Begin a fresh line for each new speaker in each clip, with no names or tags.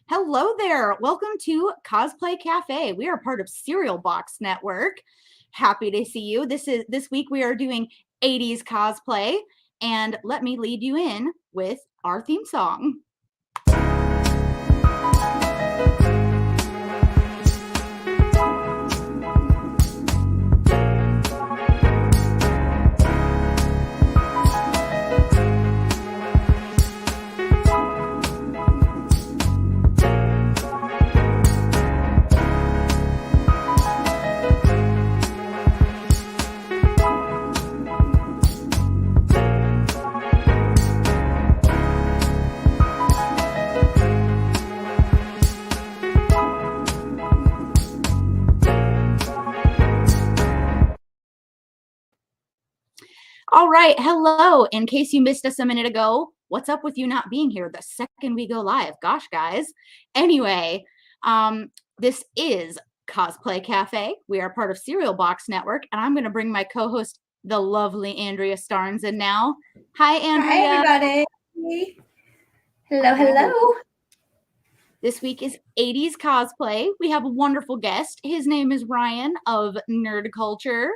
Hello there. Welcome to Cosplay Cafe. We are part of Cereal Box Network. Happy to see you. This week we are doing 80s cosplay, and let me lead you in with our theme song. All right, hello. In case you missed us a minute ago, what's up with you not being here the second we go live? Gosh, guys. Anyway, this is Cosplay Cafe. We are part of Cereal Box Network, and I'm going to bring my co-host, the lovely Andrea Starnes, in now. Hi, Andrea.
Hi, everybody. Hello.
This week is 80s cosplay. We have a wonderful guest. His name is Ryan of Nerd Culture.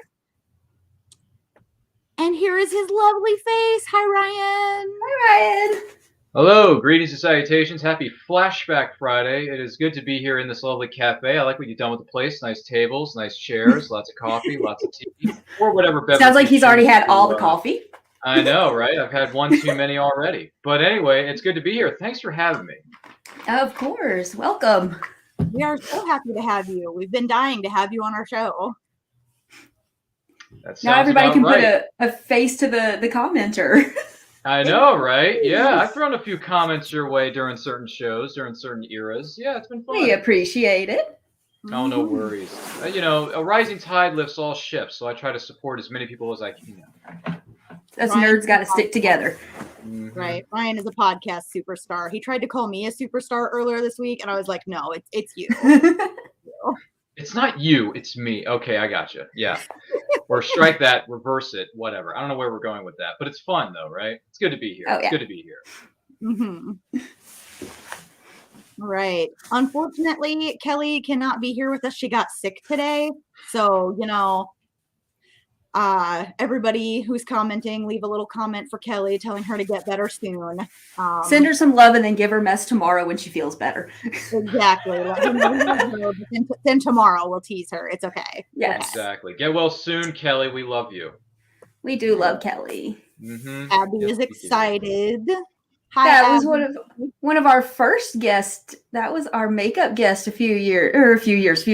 And here is his lovely face. Hi, Ryan.
Hi, Ryan.
Hello, greetings and salutations. Happy Flashback Friday. It is good to be here in this lovely cafe. I like what you've done with the place. Nice tables, nice chairs, lots of coffee, lots of tea, or whatever beverage.
Sounds like he's already had all the coffee.
I know, right? I've had one too many already. But anyway, it's good to be here. Thanks for having me.
Of course. Welcome.
We are so happy to have you. We've been dying to have you on our show.
That
now everybody can
right.
put a face to the commenter.
I know, right? Yeah, I've thrown a few comments your way during certain shows, during certain eras. Yeah, it's been fun.
We appreciate it.
Oh, no worries. A rising tide lifts all ships, so I try to support as many people as I can.
Us nerds got to stick together.
Mm-hmm. Right. Ryan is a podcast superstar. He tried to call me a superstar earlier this week, and I was like, no, it's you.
It's not you, it's me. Okay, I got you. Yeah. Or strike that, reverse it, whatever. I don't know where we're going with that, but it's fun though, right? It's good to be here. It's good to be here.
Mm-hmm. Right. Unfortunately, Kelly cannot be here with us. She got sick today. So, everybody who's commenting, leave a little comment for Kelly telling her to get better soon.
Send her some love and then give her mess tomorrow when she feels better.
Exactly. Then tomorrow we'll tease her. It's okay.
Yes.
Exactly. Get well soon, Kelly. We love you.
We do love Kelly.
Mm-hmm.
Abby is excited.
Hi, that Abby. Was one of our first guests. That was our makeup guest a few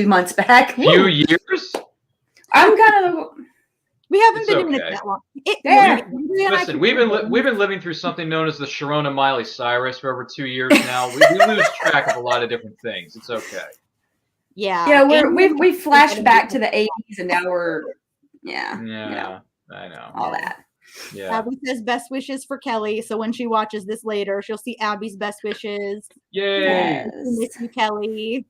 months back.
Few years?
I'm kind of.
We haven't been doing it that long.
Listen, we've been living through something known as the Sharona Miley Cyrus for over 2 years now. We lose track of a lot of different things. It's okay.
Yeah.
Yeah, we flashed back to the 80s, and now we're
I know
all that.
Yeah.
Abby says best wishes for Kelly, so when she watches this later, she'll see Abby's best wishes.
Yay!
Yes.
We miss you, Kelly.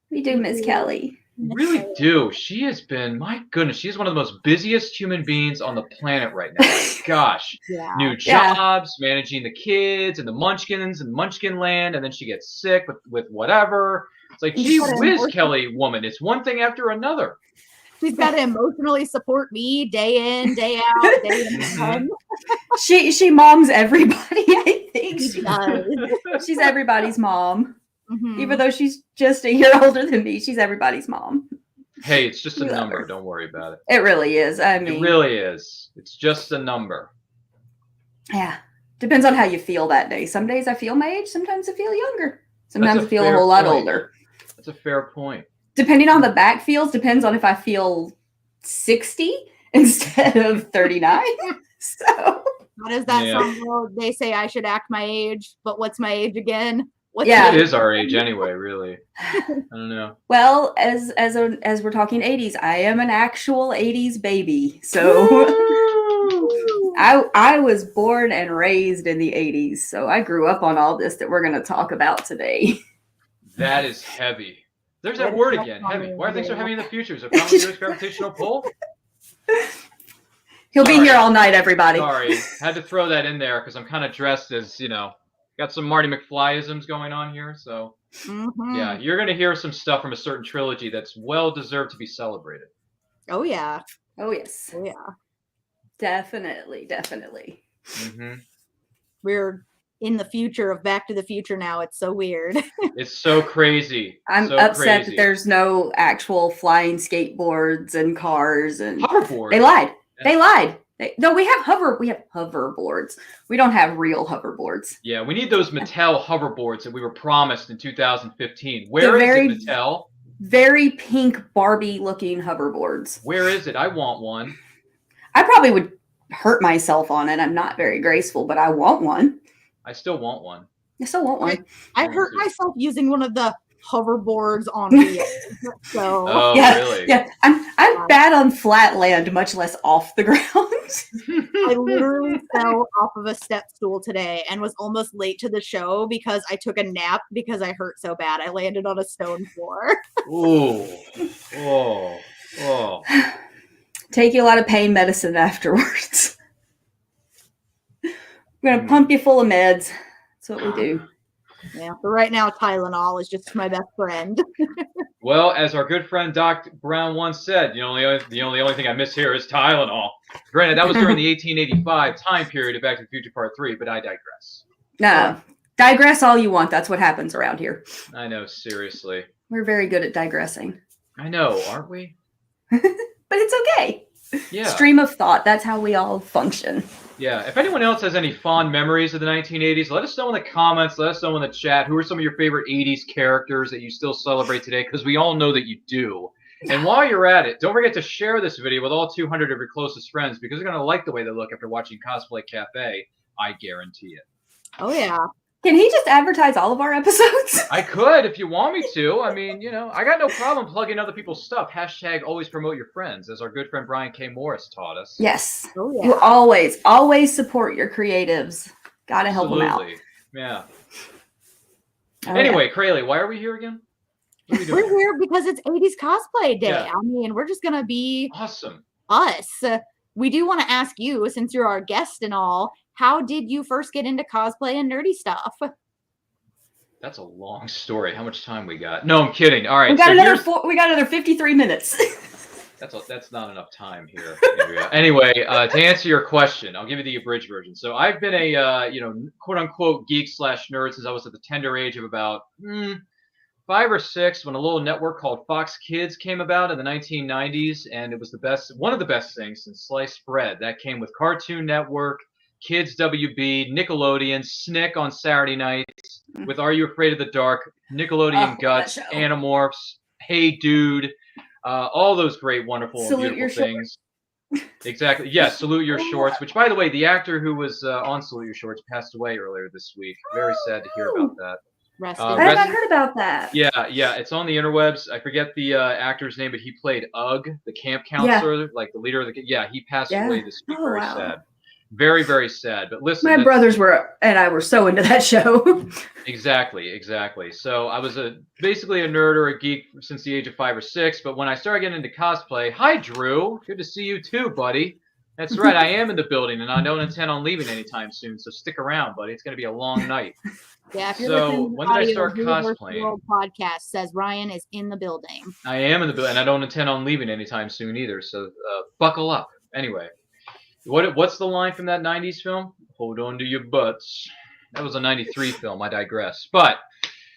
We do miss Kelly.
We really do. She has been, my goodness, she's one of the most busiest human beings on the planet right now. Gosh.
Yeah.
New jobs, managing the kids and the munchkins and munchkin land, and then she gets sick with whatever. It's like, gee whiz, Kelly woman. It's one thing after another.
She's got to emotionally support me day in, day out, day in, day out.
She moms everybody, I think.
She does.
She's everybody's mom.
Mm-hmm.
Even though she's just a year older than me, she's everybody's mom.
Hey, it's just a number. Don't worry about it.
It really is. I mean,
it really is. It's just a number.
Yeah. Depends on how you feel that day. Some days I feel my age. Sometimes I feel younger. Sometimes I feel a whole lot older.
That's a fair point.
Depending on the back feels, depends on if I feel 60 instead of 39. So.
How does that sound? Well, they say I should act my age, but what's my age again?
It is our age anyway, really. I don't know.
Well, as we're talking 80s, I am an actual 80s baby. So I was born and raised in the 80s. So I grew up on all this that we're going to talk about today.
That is heavy. There's that word again, heavy. Why are things so heavy in the future? Is it probably Earth's gravitational pull?
He'll be here all night, everybody.
Sorry. Had to throw that in there because I'm kind of dressed as, Got some Marty McFly-isms going on here, so yeah, you're gonna hear some stuff from a certain trilogy that's well deserved to be celebrated.
Oh yeah.
Oh yes.
Oh yeah.
Definitely.
We're in the future of Back to the Future now. It's so weird.
It's so crazy.
I'm
so
upset
crazy.
that there's no actual flying skateboards and cars and
hoverboards.
They lied. They lied. No, we have hoverboards. We don't have real hoverboards.
Yeah, we need those Mattel hoverboards that we were promised in 2015. Where is it, Mattel?
Very pink Barbie-looking hoverboards.
Where is it? I want one.
I probably would hurt myself on it. I'm not very graceful, but I want one.
I still want one.
I still want one.
I hurt myself using one of the hoverboards on wheels. So
really?
Yeah, I'm bad on flat land, much less off the ground.
I literally fell off of a step stool today and was almost late to the show because I took a nap because I hurt so bad. I landed on a stone floor.
Ooh. Oh.
Take you a lot of pain medicine afterwards. I'm gonna pump you full of meds. That's what we do.
Yeah, but right now Tylenol is just my best friend.
Well, as our good friend Doc Brown once said, the only thing I miss here is Tylenol. Granted, that was during the 1885 time period of Back to the Future Part 3, but I digress.
No, digress all you want. That's what happens around here.
I know, seriously.
We're very good at digressing.
I know, aren't we?
But it's okay.
Yeah.
Stream of thought. That's how we all function.
Yeah. If anyone else has any fond memories of the 1980s, let us know in the comments. Let us know in the chat. Who are some of your favorite 80s characters that you still celebrate today? Because we all know that you do. And while you're at it, don't forget to share this video with all 200 of your closest friends because they're going to like the way they look after watching Cosplay Cafe. I guarantee it.
Oh, yeah.
Can he just advertise all of our episodes?
I could if you want me to. I mean, I got no problem plugging other people's stuff. # always promote your friends, as our good friend Brian K. Morris taught us.
Yes.
Oh, yeah.
You always support your creatives. Gotta help them out.
Yeah.
Oh,
anyway, Crayle, why are we here again?
We're here because it's 80s cosplay day.
Yeah.
I mean, we're just going to be
awesome.
Us. We do want to ask you, since you're our guest and all, how did you first get into cosplay and nerdy stuff?
That's a long story. How much time we got? No, I'm kidding. All right.
We got another 53 minutes.
That's not enough time here, Andrea. Anyway, to answer your question, I'll give you the abridged version. So I've been a quote unquote geek / nerd since I was at the tender age of about 5 or 6 when a little network called Fox Kids came about in the 1990s, and it was one of the best things since sliced bread. That came with Cartoon Network, Kids WB, Nickelodeon, Snick on Saturday nights, with Are You Afraid of the Dark, Nickelodeon Guts, Animorphs, Hey Dude, all those great, wonderful, and beautiful things. Exactly. Yes, Salute Your Shorts, which, by the way, the actor who was on Salute Your Shorts passed away earlier this week. Very sad to hear about that.
I haven't heard about that.
Yeah, it's on the interwebs. I forget the actor's name, but he played Ugg, the camp counselor, like the leader of the. Yeah, he passed away this week. Very sad. Very, very sad. But listen,
my brothers and I were so into that show.
Exactly. So I was basically a nerd or a geek since the age of 5 or 6. But when I started getting into cosplay, hi Drew, good to see you too, buddy. That's right, I am in the building, and I don't intend on leaving anytime soon. So stick around, buddy. It's going to be a long night.
Yeah. If you're
so when did I start cosplaying?
World podcast says Ryan is in the building.
I am in the building, and I don't intend on leaving anytime soon either. So buckle up. Anyway, what's the line from that 90s film? Hold on to your butts. That was a 93 film. I digress. But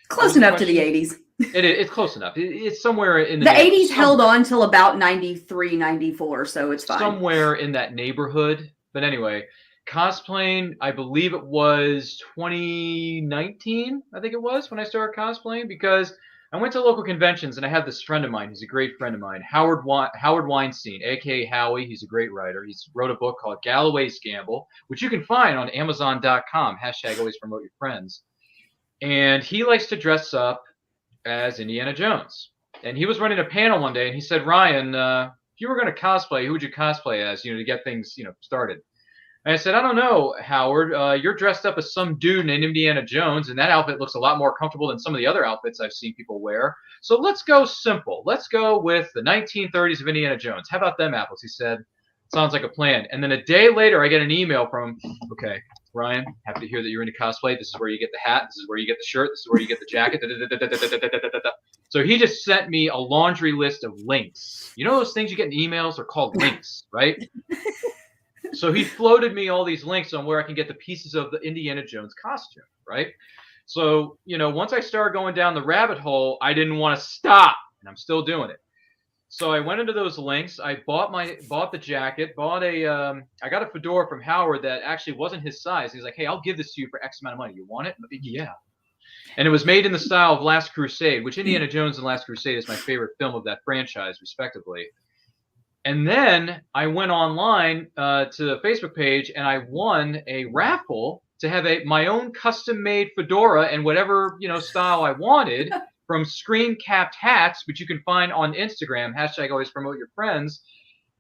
close enough to the 80s.
It's close enough. It's somewhere in
the 80s held on till about 93, 94, so it's fine.
Somewhere in that neighborhood. But anyway, cosplaying, I believe it was 2019, I think it was, when I started cosplaying, because I went to local conventions and I had this friend of mine. He's a great friend of mine, Howard Weinstein, a.k.a. Howie. He's a great writer. He's wrote a book called Galloway's Gamble, which you can find on Amazon.com. # always promote your friends. And he likes to dress up as Indiana Jones. And he was running a panel one day and he said, Ryan, if you were going to cosplay, who would you cosplay as, to get things, started? And I said, I don't know, Howard, you're dressed up as some dude named Indiana Jones, and that outfit looks a lot more comfortable than some of the other outfits I've seen people wear. So let's go simple. Let's go with the 1930s of Indiana Jones. How about them apples? He said, sounds like a plan. And then a day later, I get an email from him. Okay, Ryan, happy to hear that you're into cosplay. This is where you get the hat. This is where you get the shirt. This is where you get the jacket. So he just sent me a laundry list of links. You know those things you get in emails are called links, right? So he floated me all these links on where I can get the pieces of the Indiana Jones costume, right? So, once I started going down the rabbit hole, I didn't want to stop, and I'm still doing it. So I went into those links. I bought the jacket, I got a fedora from Howard that actually wasn't his size. He's like, hey, I'll give this to you for X amount of money. You want it? Yeah. And it was made in the style of Last Crusade, which Indiana Jones and Last Crusade is my favorite film of that franchise, respectively. And then I went online to the Facebook page and I won a raffle to have my own custom-made fedora and whatever style I wanted from screen-capped hats, which you can find on Instagram, #AlwaysPromoteYourFriends.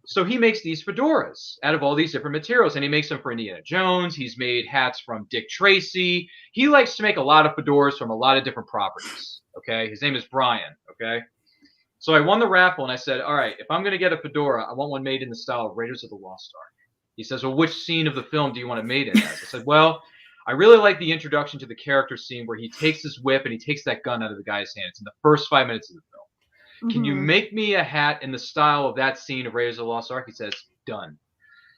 So he makes these fedoras out of all these different materials, and he makes them for Indiana Jones. He's made hats from Dick Tracy. He likes to make a lot of fedoras from a lot of different properties, okay? His name is Brian, okay? So I won the raffle, and I said, all right, if I'm going to get a fedora, I want one made in the style of Raiders of the Lost Ark. He says, well, which scene of the film do you want it made in as? I said, well, I really like the introduction to the character scene where he takes his whip and he takes that gun out of the guy's hand. It's in the first 5 minutes of the film. Can you make me a hat in the style of that scene of Raiders of the Lost Ark? He says, done.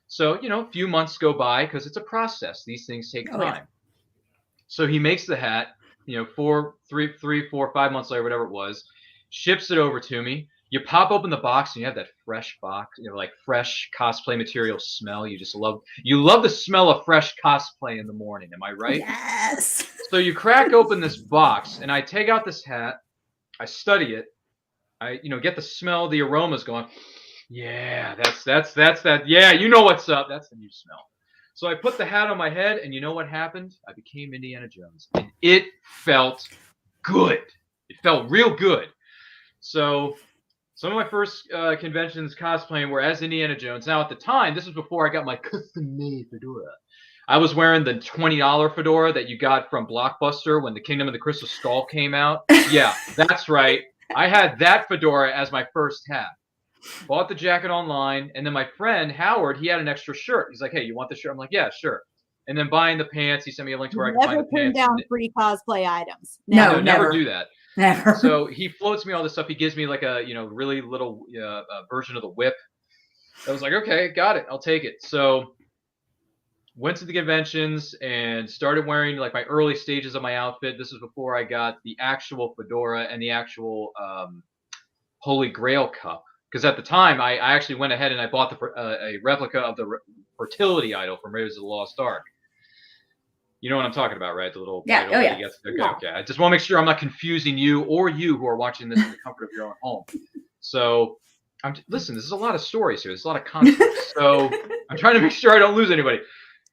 So, a few months go by because it's a process. These things take time. Yeah. So he makes the hat, 3, 4, 5 months later, whatever it was, ships it over to me. You pop open the box and you have that fresh box, like fresh cosplay material smell. You love the smell of fresh cosplay in the morning. Am I right?
Yes.
So you crack open this box and I take out this hat. I study it. I, get the smell, the aromas going. Yeah, that's that. Yeah, you know what's up. That's the new smell. So I put the hat on my head and you know what happened? I became Indiana Jones. And it felt good. It felt real good. So some of my first conventions cosplaying were as Indiana Jones. Now, at the time, this was before I got my custom-made fedora. I was wearing the $20 fedora that you got from Blockbuster when the Kingdom of the Crystal Skull came out. Yeah, that's right. I had that fedora as my first hat. Bought the jacket online, and then my friend, Howard, he had an extra shirt. He's like, hey, you want the shirt? I'm like, yeah, sure. And then buying the pants, he sent me a link to where I could find the pants.
Never turn down free cosplay items.
No,
never do that.
Never.
So he floats me all this stuff. He gives me like a really little version of the whip. I was like, okay, got it. I'll take it. So went to the conventions and started wearing like my early stages of my outfit. This was before I got the actual fedora and the actual Holy Grail cup. Because at the time, I actually went ahead and I bought a replica of the fertility idol from Raiders of the Lost Ark. You know what I'm talking about, right? The little
idol that he
gets. Okay. I just want to make sure I'm not confusing you or you who are watching this in the comfort of your own home. So, listen, this is a lot of stories here. There's a lot of content. So I'm trying to make sure I don't lose anybody.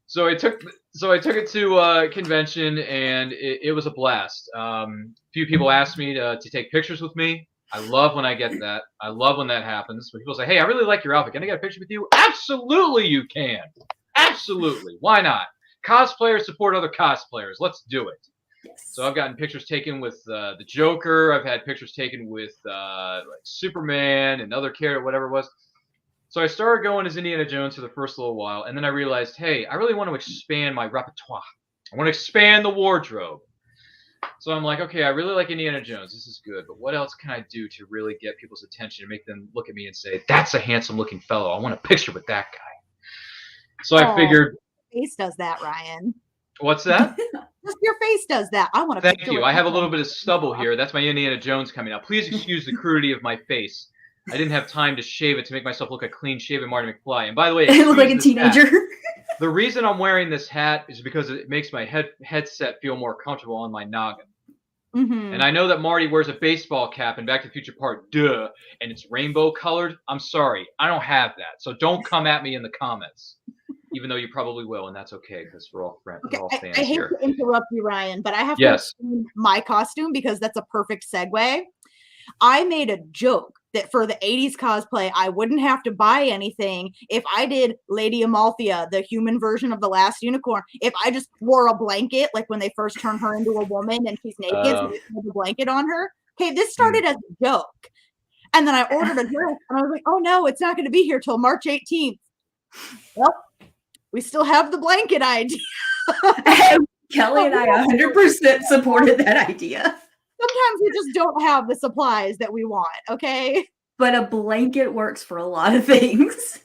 So I took it to a convention and it was a blast. A few people asked me to take pictures with me. I love when I get that. I love when that happens. When people say, hey, I really like your outfit. Can I get a picture with you? Absolutely you can. Absolutely. Why not? Cosplayers support other cosplayers. Let's do it.
Yes.
So I've gotten pictures taken with the Joker. I've had pictures taken with like Superman and other character, whatever it was. So I started going as Indiana Jones for the first little while. And then I realized, hey, I really want to expand my repertoire. I want to expand the wardrobe. So I'm like, okay, I really like Indiana Jones. This is good. But what else can I do to really get people's attention and make them look at me and say, that's a handsome looking fellow. I want a picture with that guy. So I figured.
Face does that, Ryan.
What's that?
Just your face does that. I want to.
Thank you. I have a little bit of stubble here. That's my Indiana Jones coming out. Please excuse the crudity of my face. I didn't have time to shave it to make myself look a clean-shaven Marty McFly. And by the way,
it looked like a teenager.
The reason I'm wearing this hat is because it makes my headset feel more comfortable on my noggin.
Mm-hmm.
And I know that Marty wears a baseball cap in Back to the Future Part, duh, and it's rainbow colored. I'm sorry, I don't have that. So don't come at me in the comments, even though you probably will, and that's okay because we're all friends.
Okay,
we're all fans
I hate
here.
to interrupt you, Ryan, but I have to explain my costume because that's a perfect segue. I made a joke that for the 80s cosplay, I wouldn't have to buy anything if I did Lady Amalthea, the human version of the Last Unicorn. If I just wore a blanket, like when they first turn her into a woman and she's naked, so they put a blanket on her. Okay, this started as a joke. And then I ordered a dress, and I was like, oh no, it's not going to be here till March 18th. Well, we still have the blanket idea.
Kelly and I 100% supported that idea.
Sometimes we just don't have the supplies that we want, okay?
But a blanket works for a lot of things.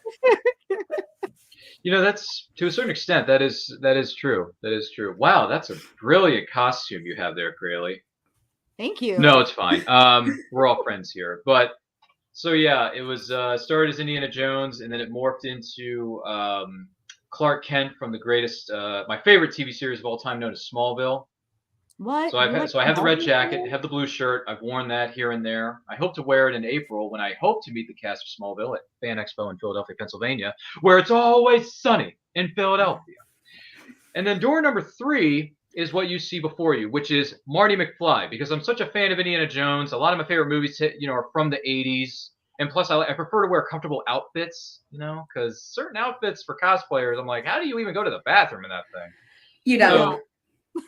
You know, that's to a certain extent that is true. That is true. Wow, that's a brilliant costume you have there, Crayle.
Thank you.
No, it's fine. We're all friends here. But so yeah, it was started as Indiana Jones, and then it morphed into Clark Kent from the greatest, my favorite TV series of all time, known as Smallville.
What?
So I have the red jacket, I have the blue shirt. I've worn that here and there. I hope to wear it in April when I hope to meet the cast of Smallville at Fan Expo in Philadelphia, Pennsylvania, where it's always sunny in Philadelphia. And then door number 3 is what you see before you, which is Marty McFly, because I'm such a fan of Indiana Jones. A lot of my favorite movies, are from the 80s. And plus, I prefer to wear comfortable outfits, because certain outfits for cosplayers, I'm like, how do you even go to the bathroom in that thing?
You don't.
So,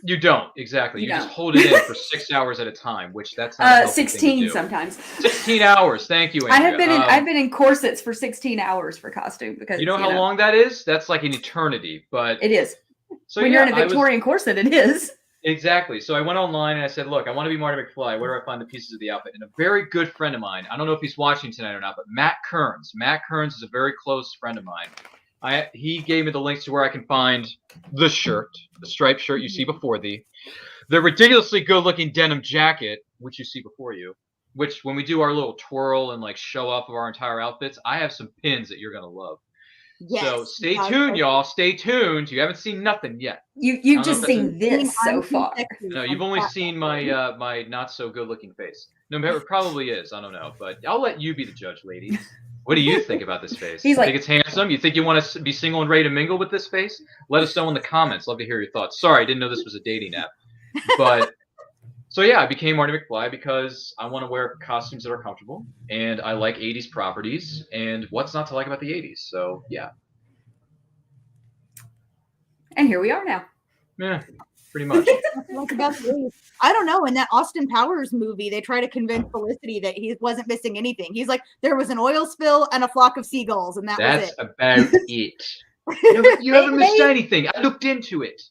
you don't, exactly. You just hold it in for 6 hours at a time, which that's not a healthy
16
thing to do.
sometimes.
16 hours. Thank you, Andrea.
I've been in corsets for 16 hours for costume because
you know how long that is? That's like an eternity, but
it is.
So
when you're in a Victorian corset, it is.
Exactly. So I went online and I said, look, I want to be Marty McFly. Where do I find the pieces of the outfit? And a very good friend of mine, I don't know if he's watching tonight or not, but Matt Kearns. Matt Kearns is a very close friend of mine. He gave me the links to where I can find the shirt, the striped shirt you see before thee, the ridiculously good-looking denim jacket, which you see before you, which when we do our little twirl and like show off of our entire outfits, I have some pins that you're going to love.
Yes.
So stay tuned, y'all. Stay tuned. You haven't seen nothing yet.
You've just seen this so far.
No, you've only seen my my not so good looking face. No, it probably is. I don't know, but I'll let you be the judge, ladies. What do you think about this face? You think it's handsome? You think you want to be single and ready to mingle with this face? Let us know in the comments. Love to hear your thoughts. Sorry, I didn't know this was a dating app. But so yeah, I became Marty McFly because I want to wear costumes that are comfortable, and I like 80s properties, and what's not to like about the 80s? So yeah.
And here we are now.
Yeah, pretty much.
I don't know. In that Austin Powers movie, they try to convince Felicity that he wasn't missing anything. He's like, there was an oil spill and a flock of seagulls, and that's it.
That's about it. You haven't missed anything. I looked into it.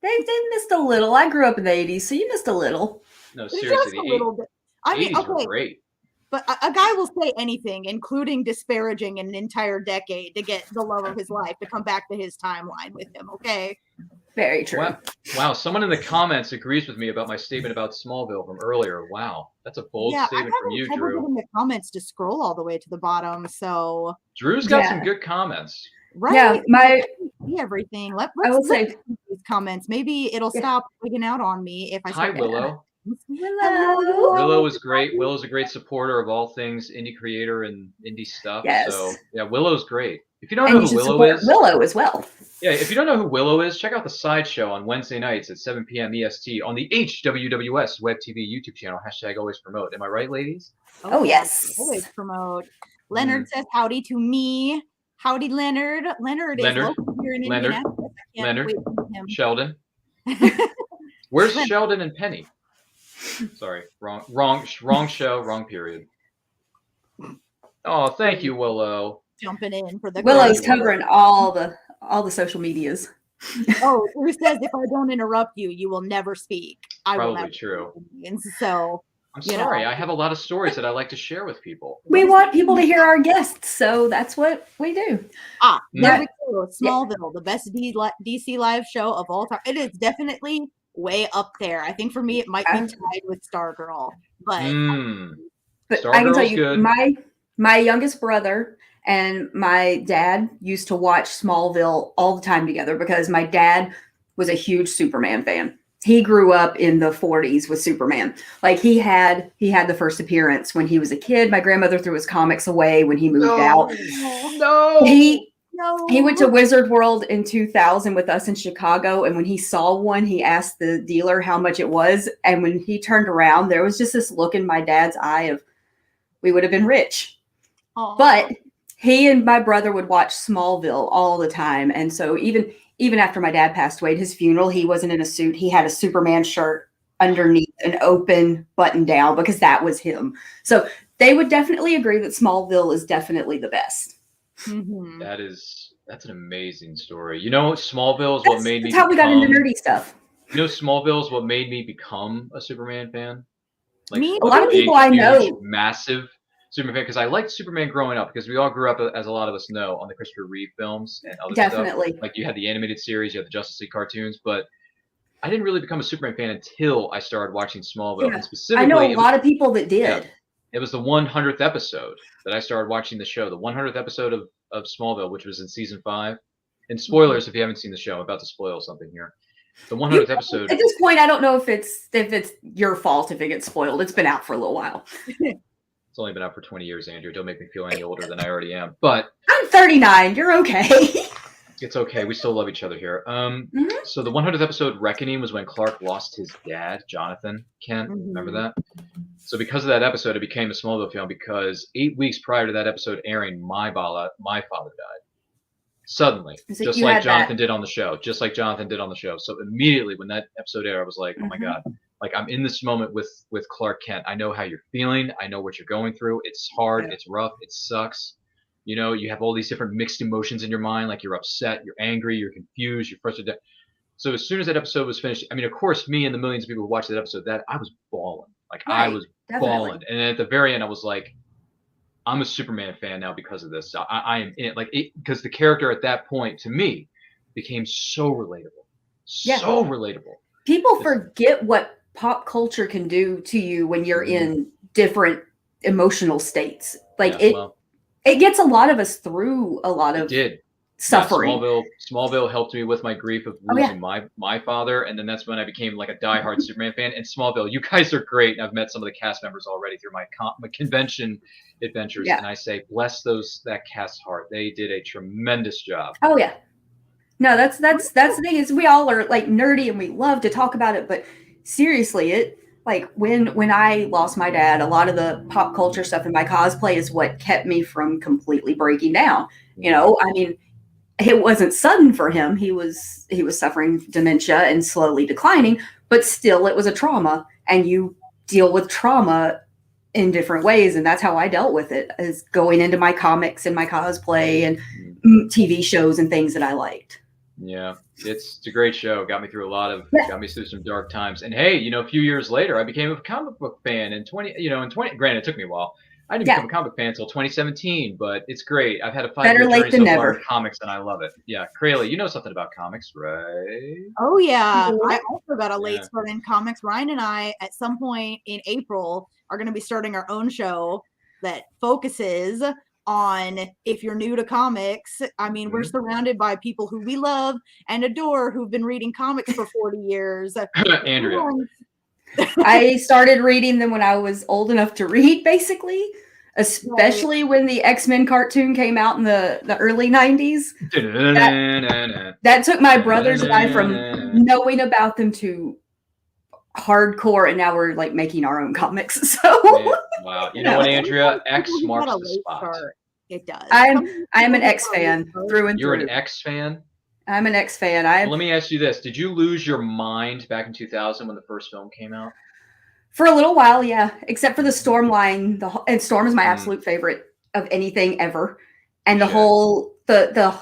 They missed a little. I grew up in the 80s, so you missed a little.
No, seriously.
Just a little bit. I mean,
80s were great.
But a guy will say anything, including disparaging an entire decade, to get the love of his life to come back to his timeline with him, okay?
Very true.
Wow, someone in the comments agrees with me about my statement about Smallville from earlier. Wow, that's a bold statement from you, Drew.
In the comments to scroll all the way to the bottom, so
Drew's got some good comments.
Right?
Yeah,
see everything. Let's
say
these comments. Maybe it'll stop wigging out on me if I start.
Hi, Willow.
Hello.
Willow is great. Willow's a great supporter of all things indie creator and indie stuff.
Yes.
So yeah, Willow's great. If you don't know who Willow is,
Willow as well.
Yeah, if you don't know who Willow is, check out the Sideshow on Wednesday nights at 7 p.m. EST on the HWWS Web TV YouTube channel. # always promote. Am I right, ladies?
Oh yes.
Always promote. Leonard says howdy to me. Howdy, Leonard. Leonard is local here in Indianapolis.
Leonard. Sheldon. Where's Sheldon and Penny? Sorry, wrong show, wrong period. Oh, thank you, Willow.
Jumping in for the
Willow's covering all the social medias.
Oh, who says if I don't interrupt you, you will never speak?
Probably true.
And so
I'm sorry. I have a lot of stories that I like to share with people.
We want people to hear our guests, so that's what we do.
There we go. Smallville, the best DC live show of all time. It is definitely way up there. I think for me, it might be tied with Stargirl, but
I can tell you, good. My youngest brother and my dad used to watch Smallville all the time together because my dad was a huge Superman fan. He grew up in the 40s with Superman. Like he had the first appearance when he was a kid. My grandmother threw his comics away when he moved out. He went to Wizard World in 2000 with us in Chicago. And when he saw one, he asked the dealer how much it was. And when he turned around, there was just this look in my dad's eye of, we would have been rich. Aww. But he and my brother would watch Smallville all the time. And so even after my dad passed away at his funeral, he wasn't in a suit. He had a Superman shirt underneath an open button down because that was him. So they would definitely agree that Smallville is definitely the best.
That is That's an amazing story. You know, Smallville is what made me
That's how we got into
become.
nerdy stuff.
You know, Smallville is what made me become a Superman fan. Like
Me
A
a
lot of
big,
people I
huge,
know.
massive Superman fan because I liked Superman growing up because we all grew up, as a lot of us know, on the Christopher Reeve films and other stuff.
Definitely.
Like you had the animated series, you had the Justice League cartoons, but I didn't really become a Superman fan until I started watching Smallville,
Yeah.
and
I know a
specifically,
lot of people that did.
it was the 100th episode that I started watching the show. The 100th episode of Smallville, which was in season 5. And spoilers if you haven't seen the show. I'm about to spoil something here. The 100th episode.
At this point, I don't know if it's your fault if it gets spoiled. It's been out for a little while.
It's only been out for 20 years, Andrew. Don't make me feel any older than I already am. But
I'm 39. You're okay.
it's okay. We still love each other here.
Mhm.
So the 100th episode, Reckoning, was when Clark lost his dad, Jonathan Kent. Remember that? So because of that episode, I became a Smallville fan because 8 weeks prior to that episode airing, my father died. Suddenly,
So
just
you
like
had
Jonathan
that.
did on the show. Just like Jonathan did on the show. So immediately when that episode aired, I was like, oh my
Mhm.
God. Like I'm in this moment with Clark Kent. I know how you're feeling. I know what you're going through. It's hard.
Yeah.
It's rough. It sucks. You know, you have all these different mixed emotions in your mind. Like you're upset, you're angry, you're confused, you're frustrated. So as soon as that episode was finished, I mean, of course, me and the millions of people who watched that episode, that I was bawling. Like I
Right.
was
Definitely.
bawling. And at the very end, I was like, I'm a Superman fan now because of this. I am in it, like it, because the character at that point to me became so relatable,
Yeah.
so relatable.
People forget what pop culture can do to you when you're in different emotional states. Like it gets a lot of us through a lot of suffering.
Yeah, Smallville helped me with my grief of losing my father, and then that's when I became like a diehard Superman fan. And Smallville, you guys are great. I've met some of the cast members already through my convention adventures, and I say bless that cast heart. They did a tremendous job.
Oh yeah. No, that's the thing is we all are like nerdy and we love to talk about it, but seriously, it like when I lost my dad, a lot of the pop culture stuff in my cosplay is what kept me from completely breaking down. You know, I mean, it wasn't sudden for him. He was suffering dementia and slowly declining, but still it was a trauma, and you deal with trauma in different ways, and that's how I dealt with it, is going into my comics and my cosplay and TV shows and things that I liked.
Yeah, it's a great show. Got me through got me through some dark times. And hey, you know, a few years later, I became a comic book fan. And granted, it took me a while. I didn't become a comic fan until 2017, but it's great. I've had a 5-year journey so far in comics, and I love it. Yeah, Crayle, you know something about comics, right?
Oh yeah, I also got a late start in comics. Ryan and I, at some point in April, are going to be starting our own show that focuses on, if you're new to comics, I mean, we're surrounded by people who we love and adore who've been reading comics for 40 years.
Andrea.
I started reading them when I was old enough to read, basically, especially when the X-Men cartoon came out in the early 90s. That took my brothers and I from knowing about them to hardcore, and now we're like making our own comics. So
wow, you know what, Andrea? X marks the spot.
It does.
I'm an X fan through and through.
You're an X fan?
I'm an X fan.
Let me ask you this: did you lose your mind back in 2000 when the first film came out?
For a little while, yeah. Except for the Storm line, and Storm is my absolute favorite of anything ever. And the whole do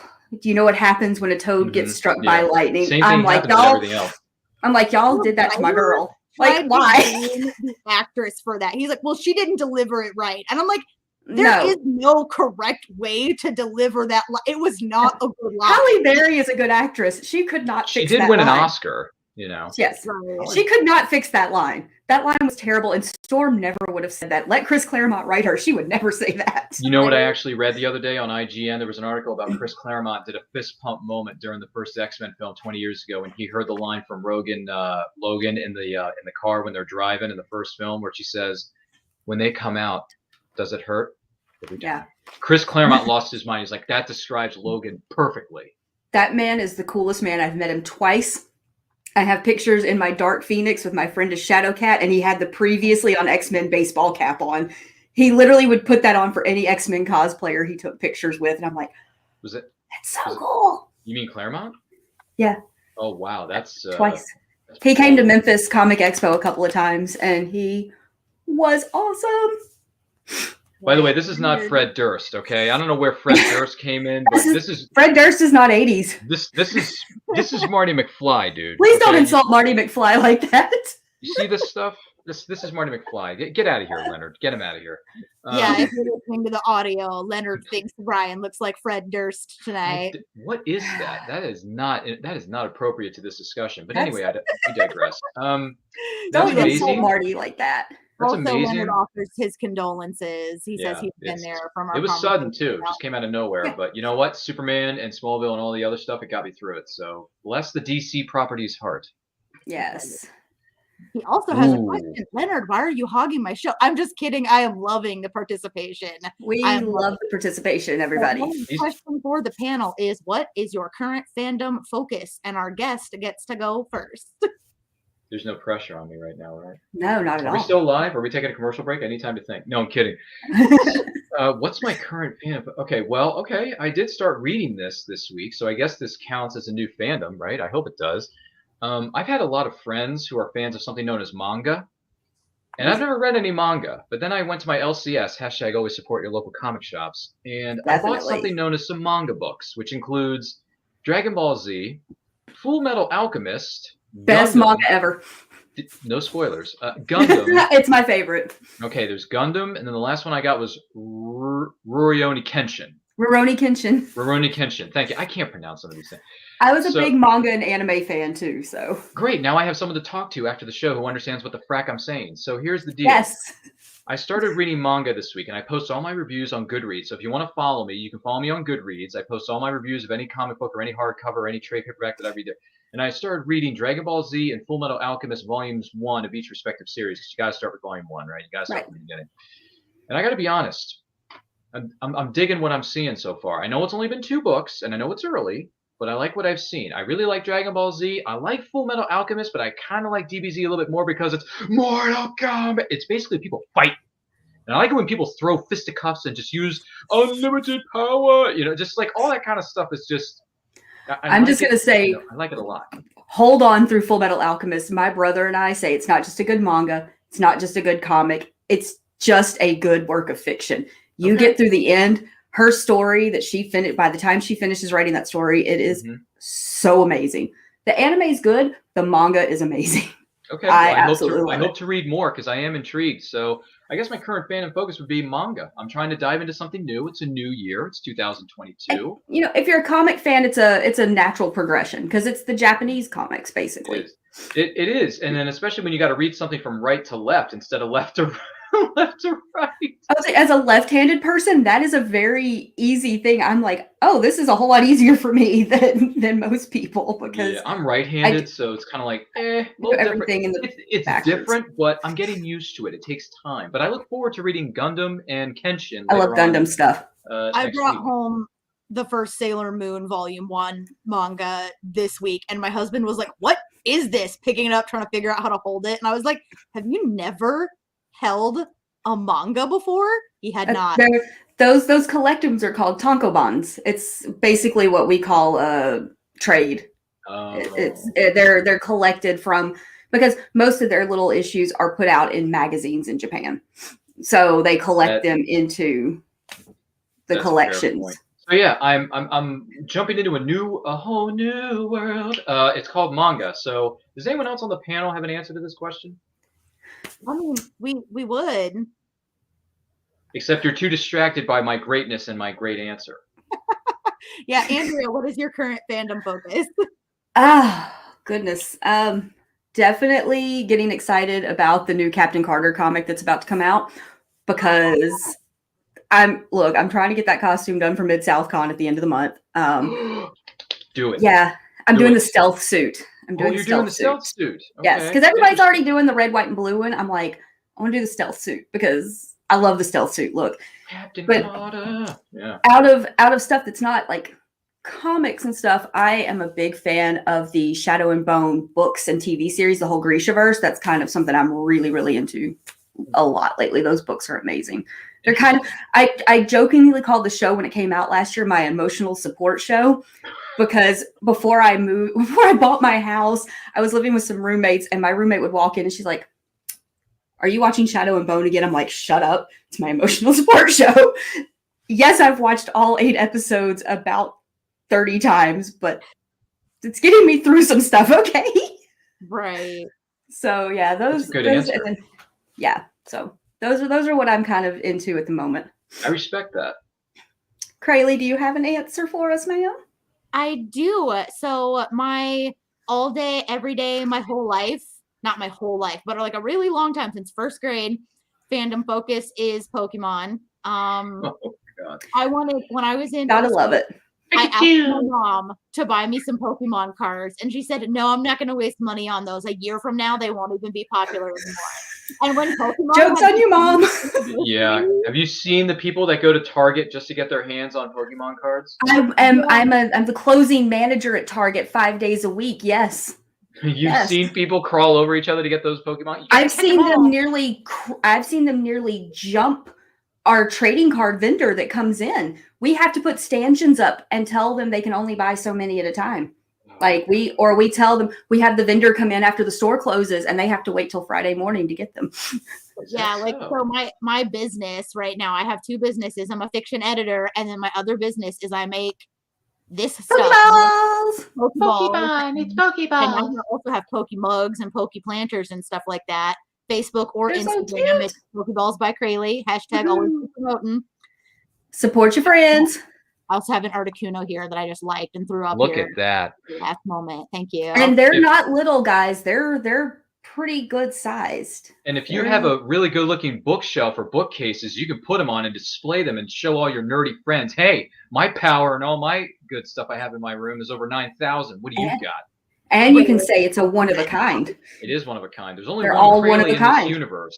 you know what happens when a toad gets struck by lightning?
Same thing happens with everything else.
I'm like, y'all did that to my girl. Like, why?
The actress for that. He's like, well, she didn't deliver it right. And I'm like, there is no correct way to deliver that. It was not a good line.
Halle Berry is a good actress. She could not fix that line.
She did win an Oscar, you know.
Yes. She could not fix that line. That line was terrible, and Storm never would have said that. Let Chris Claremont write her. She would never say that.
You know what I actually read the other day on IGN? There was an article about Chris Claremont did a fist pump moment during the first X-Men film 20 years ago, and he heard the line from Logan in the car when they're driving in the first film, where she says, "When they come out, does it hurt?"
Yeah.
Chris Claremont lost his mind. He's like, that describes Logan perfectly.
That man is the coolest man. I've met him twice. I have pictures in my Dark Phoenix with my friend as Shadowcat, and he had the previously on X-Men baseball cap on. He literally would put that on for any X-Men cosplayer he took pictures with, and I'm like, that's so cool.
You mean Claremont?
Yeah.
Oh, wow. That's
twice. He came to Memphis Comic Expo a couple of times, and he was awesome.
By the way, this is not Fred Durst, okay? I don't know where Fred Durst came in, but this is
Fred Durst is not 80s.
this is Marty McFly, dude.
Please don't insult Marty McFly like that.
You see this stuff? This is Marty McFly. Get out of here, Leonard. Get him out of here.
Yeah, if you're listening to the audio, Leonard thinks Ryan looks like Fred Durst tonight.
What is that? That is not appropriate to this discussion. But anyway, we digress.
Don't insult Marty like that.
That's
also,
amazing.
Leonard offers his condolences. He says he's been there from our.
It was sudden too. It just came out of nowhere. But you know what? Superman and Smallville and all the other stuff, it got me through it. So bless the DC property's heart.
Yes.
He also has a question. Leonard, why are you hogging my show? I'm just kidding. I am loving the participation.
We love the participation, everybody.
The question for the panel is, what is your current fandom focus? And our guest gets to go first.
There's no pressure on me right now, right?
No, not at all.
Are we still live? Are we taking a commercial break? I need time to think. No, I'm kidding. What's my current fandom? Okay. I did start reading this week, so I guess this counts as a new fandom, right? I hope it does. I've had a lot of friends who are fans of something known as manga, and I've never read any manga. But then I went to my LCS, hashtag always support your local comic shops, and I bought something known as some manga books, which includes Dragon Ball Z, Full Metal Alchemist,
best manga ever.
No spoilers. Gundam.
It's my favorite.
Okay, there's Gundam, and then the last one I got was Rurouni Kenshin.
Rurouni
Kenshin. Thank you. I can't pronounce some of these things.
I was a big manga and anime fan too, so.
Great. Now I have someone to talk to after the show who understands what the frack I'm saying. So here's the deal.
Yes.
I started reading manga this week, and I post all my reviews on Goodreads. So if you want to follow me, you can follow me on Goodreads. I post all my reviews of any comic book or any hardcover or any trade paperback that I read there. And I started reading Dragon Ball Z and Full Metal Alchemist Volumes 1 of each respective series, because you got to start with Volume 1, right? You got to start from the beginning. And I got to be honest, I'm digging what I'm seeing so far. I know it's only been 2 books, and I know it's early, but I like what I've seen. I really like Dragon Ball Z. I like Full Metal Alchemist, but I kind of like DBZ a little bit more because it's Mortal Kombat. It's basically people fight. And I like it when people throw fisticuffs and just use unlimited power. You know, just like all that kind of stuff is just...
I'm just going to say...
I like it a lot.
Hold on through Full Metal Alchemist. My brother and I say it's not just a good manga. It's not just a good comic. It's just a good work of fiction. You get through the end... Her story that she finished, by the time she finishes writing that story, it is so amazing. The anime is good. The manga is amazing.
Okay. Well, I hope to read more because I am intrigued. So I guess my current fandom focus would be manga. I'm trying to dive into something new. It's a new year. It's 2022.
And, you know, if you're a comic fan, it's a natural progression because it's the Japanese comics, basically.
It is. And then especially when you got to read something from right to left instead of left to right. Left to right.
I would say, as a left-handed person, that is a very easy thing. I'm like, oh, this is a whole lot easier for me than most people because
I'm right-handed, so it's kind of like
everything in the
it's different, but I'm getting used to it. It takes time, but I look forward to reading Gundam and Kenshin.
I love Gundam stuff.
I brought home the first Sailor Moon Volume 1 manga this week, and my husband was like, "What is this?" Picking it up, trying to figure out how to hold it, and I was like, "Have you never held a manga before?" He had not.
Those collectibles are called tankobons. It's basically what we call trade. They're collected from, because most of their little issues are put out in magazines in Japan, so they collect them into the collections.
So yeah, I'm jumping into a whole new world. It's called manga. So does anyone else on the panel have an answer to this question?
I mean, we would.
Except you're too distracted by my greatness and my great answer.
Yeah, Andrea, what is your current fandom focus?
Goodness. Definitely getting excited about the new Captain Carter comic that's about to come out because I'm trying to get that costume done for Mid-South Con at the end of the month.
Do it.
Yeah, I'm doing the stealth suit.
Doing the stealth suit. Okay.
Yes, because everybody's already doing the red, white, and blue one. I'm like, I want to do the stealth suit because I love the stealth suit look.
Captain Carter. Yeah.
Out of stuff that's not like comics and stuff, I am a big fan of the Shadow and Bone books and TV series, the whole Grishaverse. That's kind of something I'm really, really into a lot lately. Those books are amazing. They're kind of, I jokingly called the show when it came out last year my emotional support show. Because before I bought my house, I was living with some roommates, and my roommate would walk in, and she's like, are you watching Shadow and Bone again? I'm like, shut up. It's my emotional support show. Yes, I've watched all 8 episodes about 30 times, but it's getting me through some stuff, okay?
Right.
So yeah,
That's a good answer.
And then, yeah, so those are what I'm kind of into at the moment.
I respect that.
Crayle, do you have an answer for us, ma'am?
I do. So my all day, every day, my whole life, not my whole life, but like a really long time since first grade, fandom focus is Pokemon.
Oh God.
I wanted, when I was in
Gotta
middle
love
school,
it.
I asked my mom to buy me some Pokemon cards, and she said, "No, I'm not going to waste money on those. A year from now, they won't even be popular anymore." And when Pokemon,
Joke's on you, Mom.
Yeah. Have you seen the people that go to Target just to get their hands on Pokemon cards?
I'm the closing manager at Target 5 days a week. Yes.
You've seen people crawl over each other to get those Pokemon?
I've seen them nearly jump our trading card vendor that comes in. We have to put stanchions up and tell them they can only buy so many at a time. Like we tell them, we have the vendor come in after the store closes and they have to wait till Friday morning to get them.
Yeah, like so my business right now, I have 2 businesses. I'm a fiction editor, and then my other business is I make this stuff.
Pokeballs.
It's Pokeballs. And I also have Poke mugs and Poke planters and stuff like that. Facebook or
They're so
Instagram, it's Pokeballs by Crayle. Hashtag always promoting.
Support your friends.
I also have an Articuno here that I just liked and threw up.
Look
here
at that.
last moment. Thank you.
And they're not little guys. They're pretty good sized.
And if you have a really good looking bookshelf or bookcases, you can put them on and display them and show all your nerdy friends, hey, my power and all my good stuff I have in my room is over 9,000. What do you got?
And you can say it's a one of a kind.
It is one of a kind. There's only
They're
one
all
Crayle
one of a
in
kind.
this universe.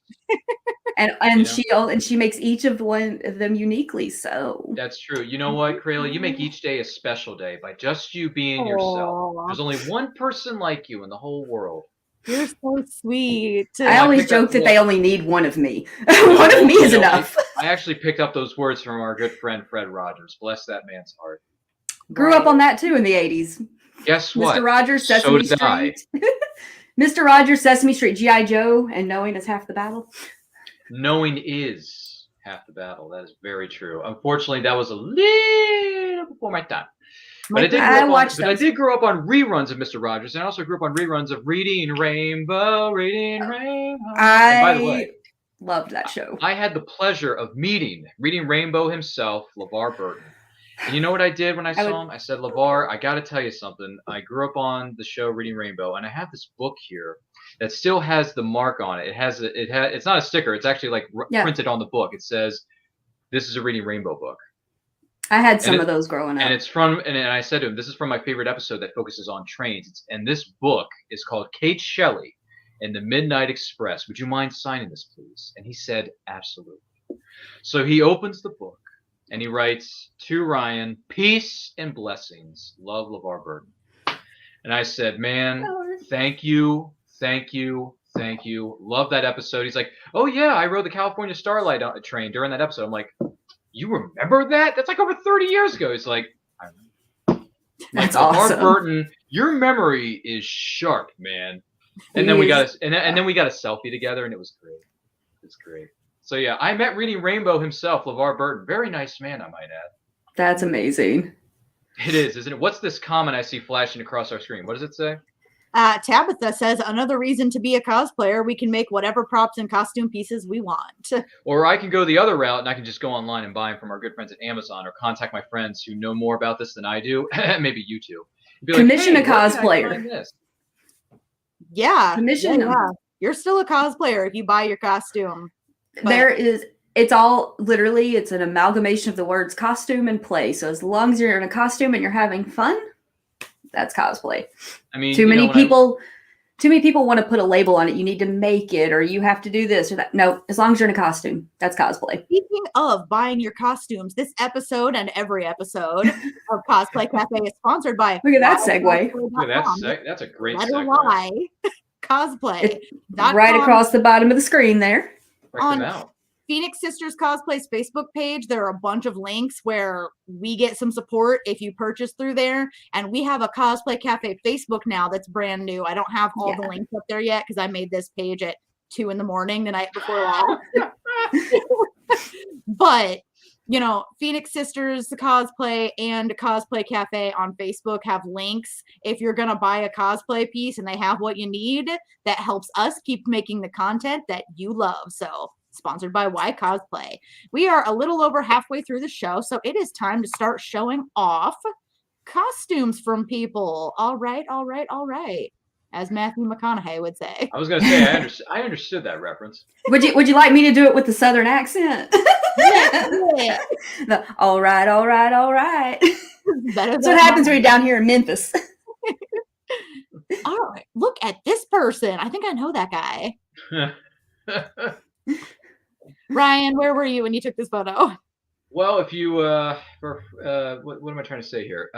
And she makes each of them uniquely. So
that's true. You know what, Crayle? You make each day a special day by just you being yourself. There's only one person like you in the whole world.
You're so sweet.
I always joke that they only need one of me. One of me is enough.
I actually picked up those words from our good friend Fred Rogers. Bless that man's heart.
Grew up on that too in the 80s.
Guess what?
Mr. Rogers, Sesame Street. Mr. Rogers, Sesame Street, G.I. Joe, and knowing is half the battle.
Knowing is half the battle. That is very true. Unfortunately, that was a little before my time. But I did grow up on reruns of Mr. Rogers, and I also grew up on reruns of Reading Rainbow, Reading Rainbow. And by the way,
loved that show.
I had the pleasure of meeting Reading Rainbow himself, LeVar Burton. And you know what I did when I saw him? I said, LeVar, I got to tell you something. I grew up on the show Reading Rainbow, and I have this book here that still has the mark on it. It's not a sticker. It's actually like printed on the book. It says, "This is a Reading Rainbow book."
I had some of those growing up.
And it's from, and I said to him, this is from my favorite episode that focuses on trains. And this book is called Kate Shelley and the Midnight Express. Would you mind signing this, please? And he said, absolutely. So he opens the book and he writes, to Ryan, peace and blessings. Love, LeVar Burton. And I said, man, thank you. Thank you. Thank you. Love that episode. He's like, oh yeah, I rode the California Starlight train during that episode. I'm like, you remember that? That's like over 30 years ago. He's like, I remember.
That's awesome.
Burton, your memory is sharp, man. And then we got a selfie together, and it was great. It's great. So yeah, I met Reading Rainbow himself, LeVar Burton. Very nice man, I might add.
That's amazing.
It is, isn't it? What's this comment I see flashing across our screen? What does it say?
Tabitha says, another reason to be a cosplayer, we can make whatever props and costume pieces we want.
Or I can go the other route and I can just go online and buy them from our good friends at Amazon, or contact my friends who know more about this than I do. Maybe you two.
Commission a cosplayer.
Yeah.
Commission them.
Yeah. You're still a cosplayer if you buy your costume.
It's all literally, it's an amalgamation of the words costume and play. So as long as you're in a costume and you're having fun, that's cosplay.
I mean,
too many people want to put a label on it. You need to make it, or you have to do this or that. No, as long as you're in a costume, that's cosplay.
Speaking of buying your costumes, this episode and every episode of Cosplay Cafe is sponsored by.
Look at that segue.
That's a great segue.
Why cosplay?
Right across the bottom of the screen there.
On Phoenix Sisters Cosplay's Facebook page, there are a bunch of links where we get some support if you purchase through there. And we have a Cosplay Cafe Facebook now that's brand new. I don't have all the links up there yet because I made this page at 2 a.m. the night before last. But Phoenix Sisters Cosplay and Cosplay Cafe on Facebook have links. If you're going to buy a cosplay piece and they have what you need, that helps us keep making the content that you love. So, sponsored by Y Cosplay. We are a little over halfway through the show, so it is time to start showing off costumes from people. All right. As Matthew McConaughey would say.
I was going to say, I understood that reference.
Would you like me to do it with the Southern accent?
Yeah.
All right.
That's
what happens when you're down here in Memphis.
All right, look at this person. I think I know that guy. Ryan, where were you when you took this photo?
Well, if you what am I trying to say here?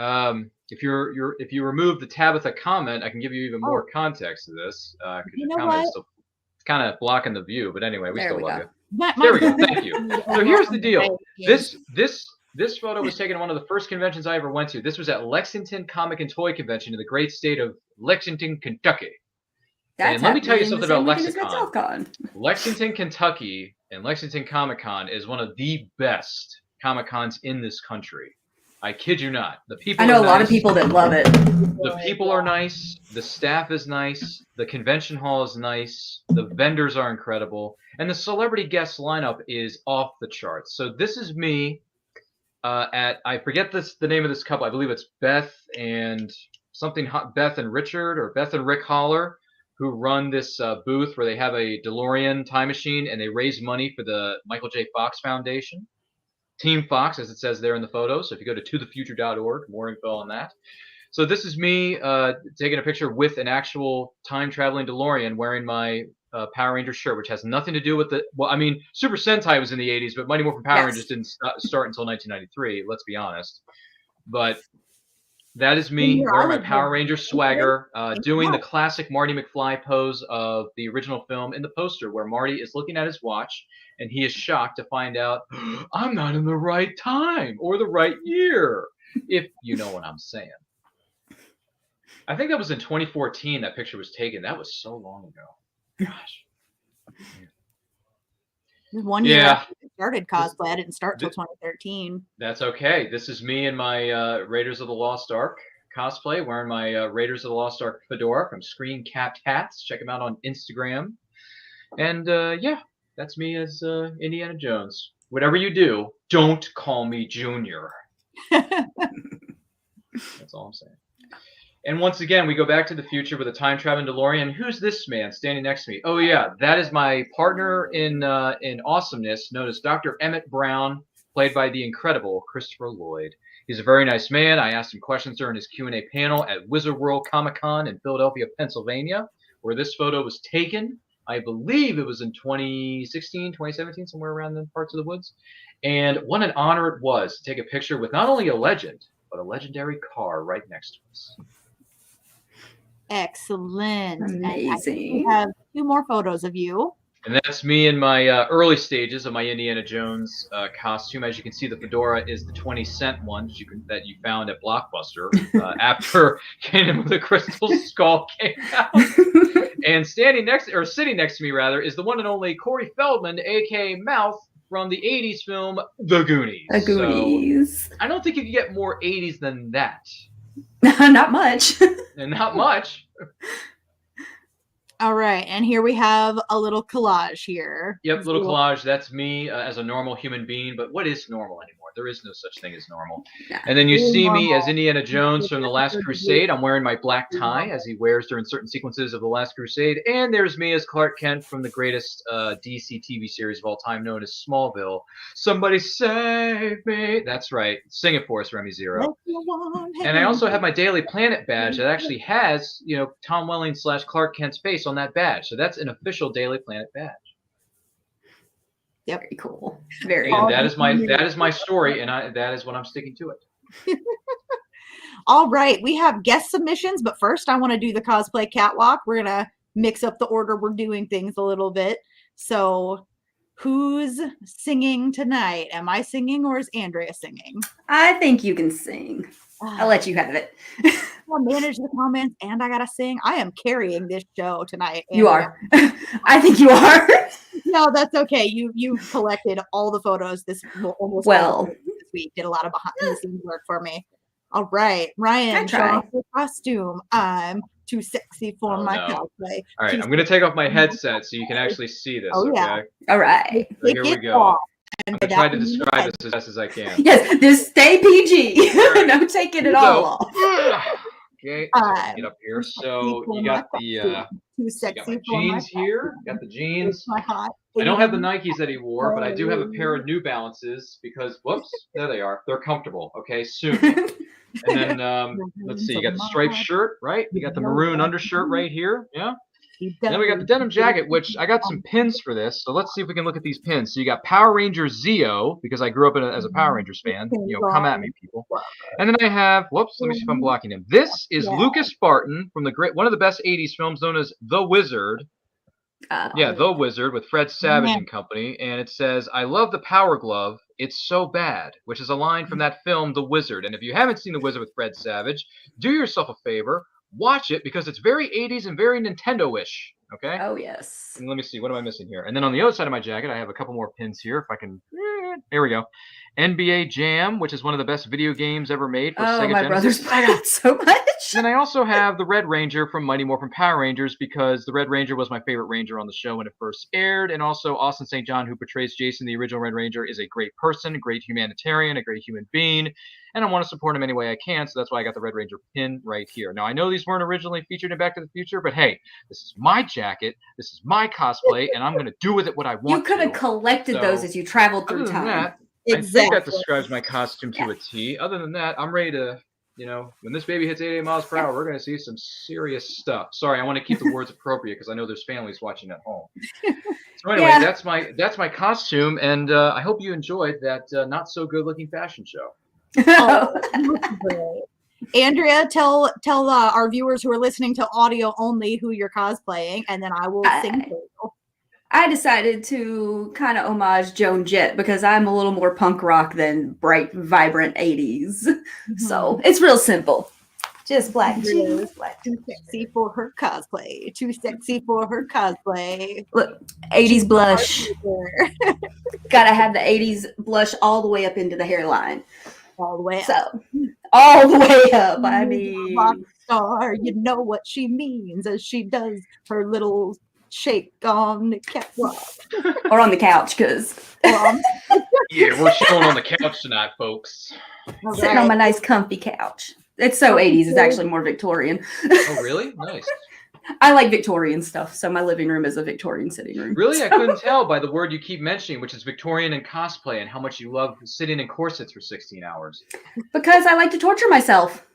If you remove the Tabitha comment, I can give you even more context to this.
You know what?
It's kind of blocking the view, but anyway, we still love you.
There
we go. Thank you. So here's the deal. This photo was taken at one of the first conventions I ever went to. This was at Lexington Comic and Toy Convention in the great state of Lexington, Kentucky. And let me tell you something about Lexington. Lexington, Kentucky, and Lexington Comic Con is one of the best Comic Cons in this country. I kid you not. The people.
I know a lot of people that love it.
The people are nice. The staff is nice. The convention hall is nice. The vendors are incredible, and the celebrity guest lineup is off the charts. So this is me at I forget the name of this couple. I believe it's Beth and Richard or Beth and Rick Holler, who run this booth where they have a DeLorean time machine and they raise money for the Michael J. Fox Foundation. Team Fox, as it says there in the photo. So if you go to tothefuture.org, more info on that. So this is me taking a picture with an actual time-traveling DeLorean wearing my Power Ranger shirt, which has nothing to do with Super Sentai was in the 80s, but Mighty Morphin Power Rangers didn't start until 1993, let's be honest. But that is me wearing my Power Ranger swagger, doing the classic Marty McFly pose of the original film in the poster where Marty is looking at his watch and he is shocked to find out, I'm not in the right time or the right year, if you know what I'm saying. I think that was in 2014 that picture was taken. That was so long ago. Gosh.
One year after I started cosplay. I didn't start till 2013.
That's okay. This is me in my Raiders of the Lost Ark cosplay, wearing my Raiders of the Lost Ark fedora from Screen Capped Hats. Check them out on Instagram. And that's me as Indiana Jones. Whatever you do, don't call me Junior. That's all I'm saying. And once again, we go back to the future with a time-traveling DeLorean. Who's this man standing next to me? Oh, yeah, that is my partner in awesomeness, known as Dr. Emmett Brown, played by the incredible Christopher Lloyd. He's a very nice man. I asked him questions during his Q&A panel at Wizard World Comic Con in Philadelphia, Pennsylvania, where this photo was taken. I believe it was in 2016, 2017, somewhere around the parts of the woods. And what an honor it was to take a picture with not only a legend, but a legendary car right next to us.
Excellent.
Amazing.
We have 2 more photos of you.
And that's me in my early stages of my Indiana Jones costume. As you can see, the fedora is the 20-cent one that you found at Blockbuster after Kingdom of the Crystal Skull came out. And sitting next to me, rather, is the one and only Corey Feldman, a.k.a. Mouth, from the 80s film The Goonies.
The Goonies.
So, I don't think you can get more 80s than that.
Not much.
And not much.
All right, and here we have a little collage here.
Yep, little collage. That's me as a normal human being. But what is normal anymore? There is no such thing as normal. Yeah. And then you see me as Indiana Jones from The Last Crusade. I'm wearing my black tie, as he wears during certain sequences of The Last Crusade. And there's me as Clark Kent from the greatest DC TV series of all time, known as Smallville. Somebody save me. That's right. Sing it for us, Remy Zero. And I also have my Daily Planet badge that actually has, Tom Welling / Clark Kent's face on that badge. So that's an official Daily Planet badge.
Yep. Very cool. Very
cool. That is my story, and that is what I'm sticking to it.
All right. We have guest submissions, but first I want to do the cosplay catwalk. We're going to mix up the order we're doing things a little bit. So who's singing tonight? Am I singing or is Andrea singing?
I think you can sing. I'll let you have it.
gotta manage the comments and I gotta sing. I am carrying this show tonight.
You
Andrea.
are. I think you are.
No, that's okay. You collected all the photos this almost all
Well.
the photos this week. Did a lot of behind the scenes work for me. All right, Ryan, show
try.
off your costume. I'm too sexy for my cosplay.
All right,
Too
I'm going to take off my
sexy.
headset so you can actually see this,
Oh,
okay?
yeah.
All right.
So here we go. I'm going to try to describe this as best as I can.
Yes, just stay PG. No taking it all off.
Okay, so get up here. So you got the
too
so you got
sexy
my jeans here. Got the jeans. I don't have the Nikes that he wore, but I do have a pair of New Balances because, whoops, there they are. They're comfortable, okay? Soon. And then, let's see, you got the striped shirt, right? You got the maroon undershirt right here, yeah? And then we got the denim jacket, which I got some pins for this, so let's see if we can look at these pins. So you got Power Ranger Zeo, because I grew up as a Power Rangers fan. You know, come at me, people. And then I have, whoops, let me see if I'm blocking him. This is Lucas Barton from one of the best 80s films known as The Wizard. The Wizard with Fred Savage and company, and it says, "I love the Power Glove. It's so bad," which is a line from that film, The Wizard. And if you haven't seen The Wizard with Fred Savage, do yourself a favor, watch it because it's very 80s and very Nintendo-ish. Okay.
Oh yes.
And let me see, what am I missing here? And then on the other side of my jacket, I have a couple more pins here. If I can, there we go. NBA Jam, which is one of the best video games ever made for Sega
my
Genesis.
brothers play that so much.
Then I also have the Red Ranger from Mighty Morphin Power Rangers because the Red Ranger was my favorite Ranger on the show when it first aired. And also Austin St. John, who portrays Jason, the original Red Ranger, is a great person, a great humanitarian, a great human being. And I want to support him any way I can, so that's why I got the Red Ranger pin right here. Now, I know these weren't originally featured in Back to the Future, but hey, this is my jacket, this is my cosplay, and I'm going to do with it what I want to.
You could have collected those as you traveled through time.
That, I think that describes my costume to a T. Other than that, I'm ready to, when this baby hits 88 miles per hour, we're going to see some serious stuff. Sorry, I want to keep the words appropriate because I know there's families watching at home. So anyway, that's my costume, and I hope you enjoyed that not so good looking fashion show.
Andrea, tell our viewers who are listening to audio only who you're cosplaying, and then I will sing for you.
I decided to kind of homage Joan Jett because I'm a little more punk rock than bright, vibrant 80s. Mm-hmm. So it's real simple. Just black jeans.
Too sexy for her cosplay. Too sexy for her cosplay.
Look, 80s blush. Gotta have the 80s blush all the way up into the hairline.
All the way up.
So, all the way up. I mean,
rock star, you know what she means as she does her little shake on the catwalk.
Or on the couch, because.
Yeah, we're chilling on the couch tonight, folks.
Sitting on my nice, comfy couch. It's so 80s. It's actually more Victorian.
Oh, really? Nice.
I like Victorian stuff, so my living room is a Victorian sitting room.
Really? I couldn't tell by the word you keep mentioning, which is Victorian and cosplay, and how much you love sitting in corsets for 16 hours.
Because I like to torture myself,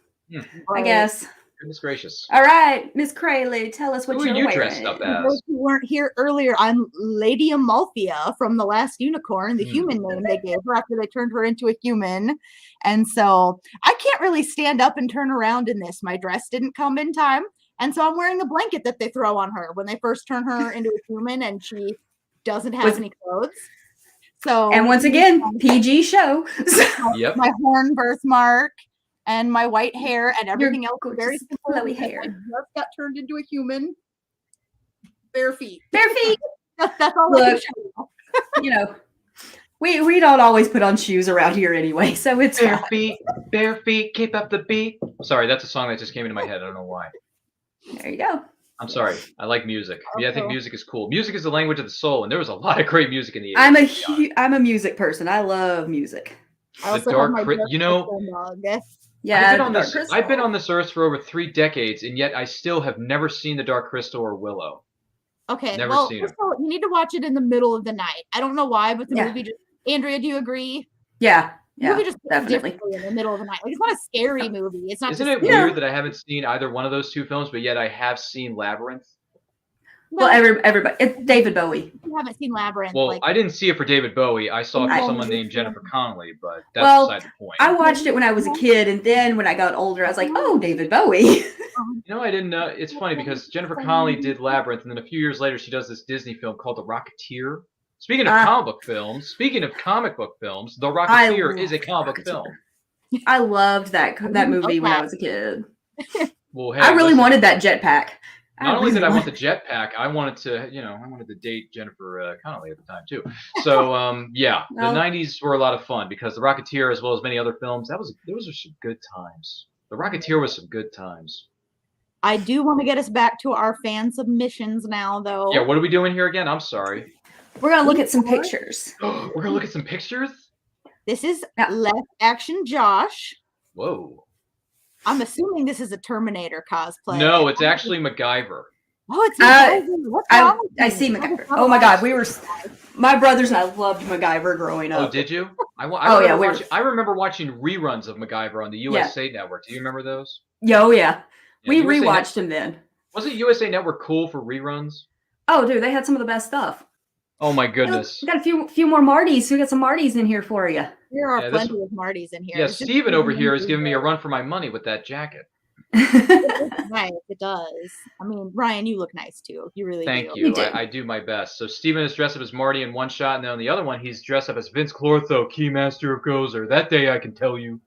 I guess.
Goodness gracious.
All right, Miss Crayle, tell us what you're wearing.
Who are you dressed up as?
For those who weren't here earlier, I'm Lady Amalthea from The Last Unicorn, the human name they gave her after they turned her into a human. And so I can't really stand up and turn around in this. My dress didn't come in time. And so I'm wearing the blanket that they throw on her when they first turn her into a human and she doesn't have any clothes. So,
and once again, PG show.
Yep.
My horn birthmark and my white hair and everything else is very simple.
Flowy hair.
I just got turned into a human. Bare feet.
Bare feet.
That's all.
Look, we don't always put on shoes around here anyway, so it's
bare feet, keep up the beat. Sorry, that's a song that just came into my head. I don't know why.
There you go.
I'm sorry. I like music. Yeah, I think music is cool. Music is the language of the soul, and there was a lot of great music in the 80s.
I'm a music person. I love music.
I
I've been on this earth for over 3 decades, and yet I still have never seen the Dark Crystal or Willow.
Okay,
never seen it.
You need to watch it in the middle of the night. I don't know why, but the movie just. Andrea, do you agree?
Yeah.
The movie just definitely in the middle of the night. Like, it's not a scary movie. It's not.
Isn't it weird that I haven't seen either one of those two films, but yet I have seen Labyrinth?
No, well, everybody. It's David Bowie.
You haven't seen Labyrinth.
Well, I didn't see it for David Bowie. I saw it for someone named Jennifer Connelly, but that's beside the point.
I watched it when I was a kid, and then when I got older, I was like, oh, David Bowie.
I didn't know. It's funny because Jennifer Connelly did Labyrinth, and then a few years later, she does this Disney film called The Rocketeer. Speaking of comic book films, The Rocketeer is a comic book film.
I loved that movie when I was a kid.
Well, hey,
I really
listen,
wanted that jetpack.
not only did I want the
wanted-
jetpack, I wanted to date Jennifer Connelly at the time too. So yeah, the
Well,
'90s were a lot of fun because The Rocketeer, as well as many other films, those were some good times. The Rocketeer was some good times.
I do want to get us back to our fan submissions now, though.
Yeah, what are we doing here again? I'm sorry.
we're gonna look at some pictures.
We're gonna look at some pictures.
This is
Yeah.
Left Action Josh.
Whoa.
I'm assuming this is a Terminator cosplay.
No, it's actually MacGyver.
Oh, it's MacGyver. What's wrong with
I
you?
see
I
MacGyver.
just
Oh my God,
watched-
my brothers and I loved MacGyver growing up.
Oh, did you?
Yeah,
I remember watching reruns of MacGyver on the USA Network. Do you remember those?
Yo, yeah.
Yeah,
We
USA
rewatched them then.
Wasn't USA Network cool for reruns?
Oh, dude, they had some of the best stuff.
Oh my goodness.
We got a few more Martys. We got some Martys in here for you.
There are
Yeah, this-
plenty of Martys in here.
Yeah,
It's just
Steven over
really
here is giving me a
weird.
run for my money with that jacket.
It's nice. It does. I mean, Ryan, you look nice too. You really
Thank
do.
you.
did.
I do my best. So Steven is dressed up as Marty in one shot, and then on the other one, he's dressed up as Vince Clortho, Keymaster of Gozer. That day I can tell you.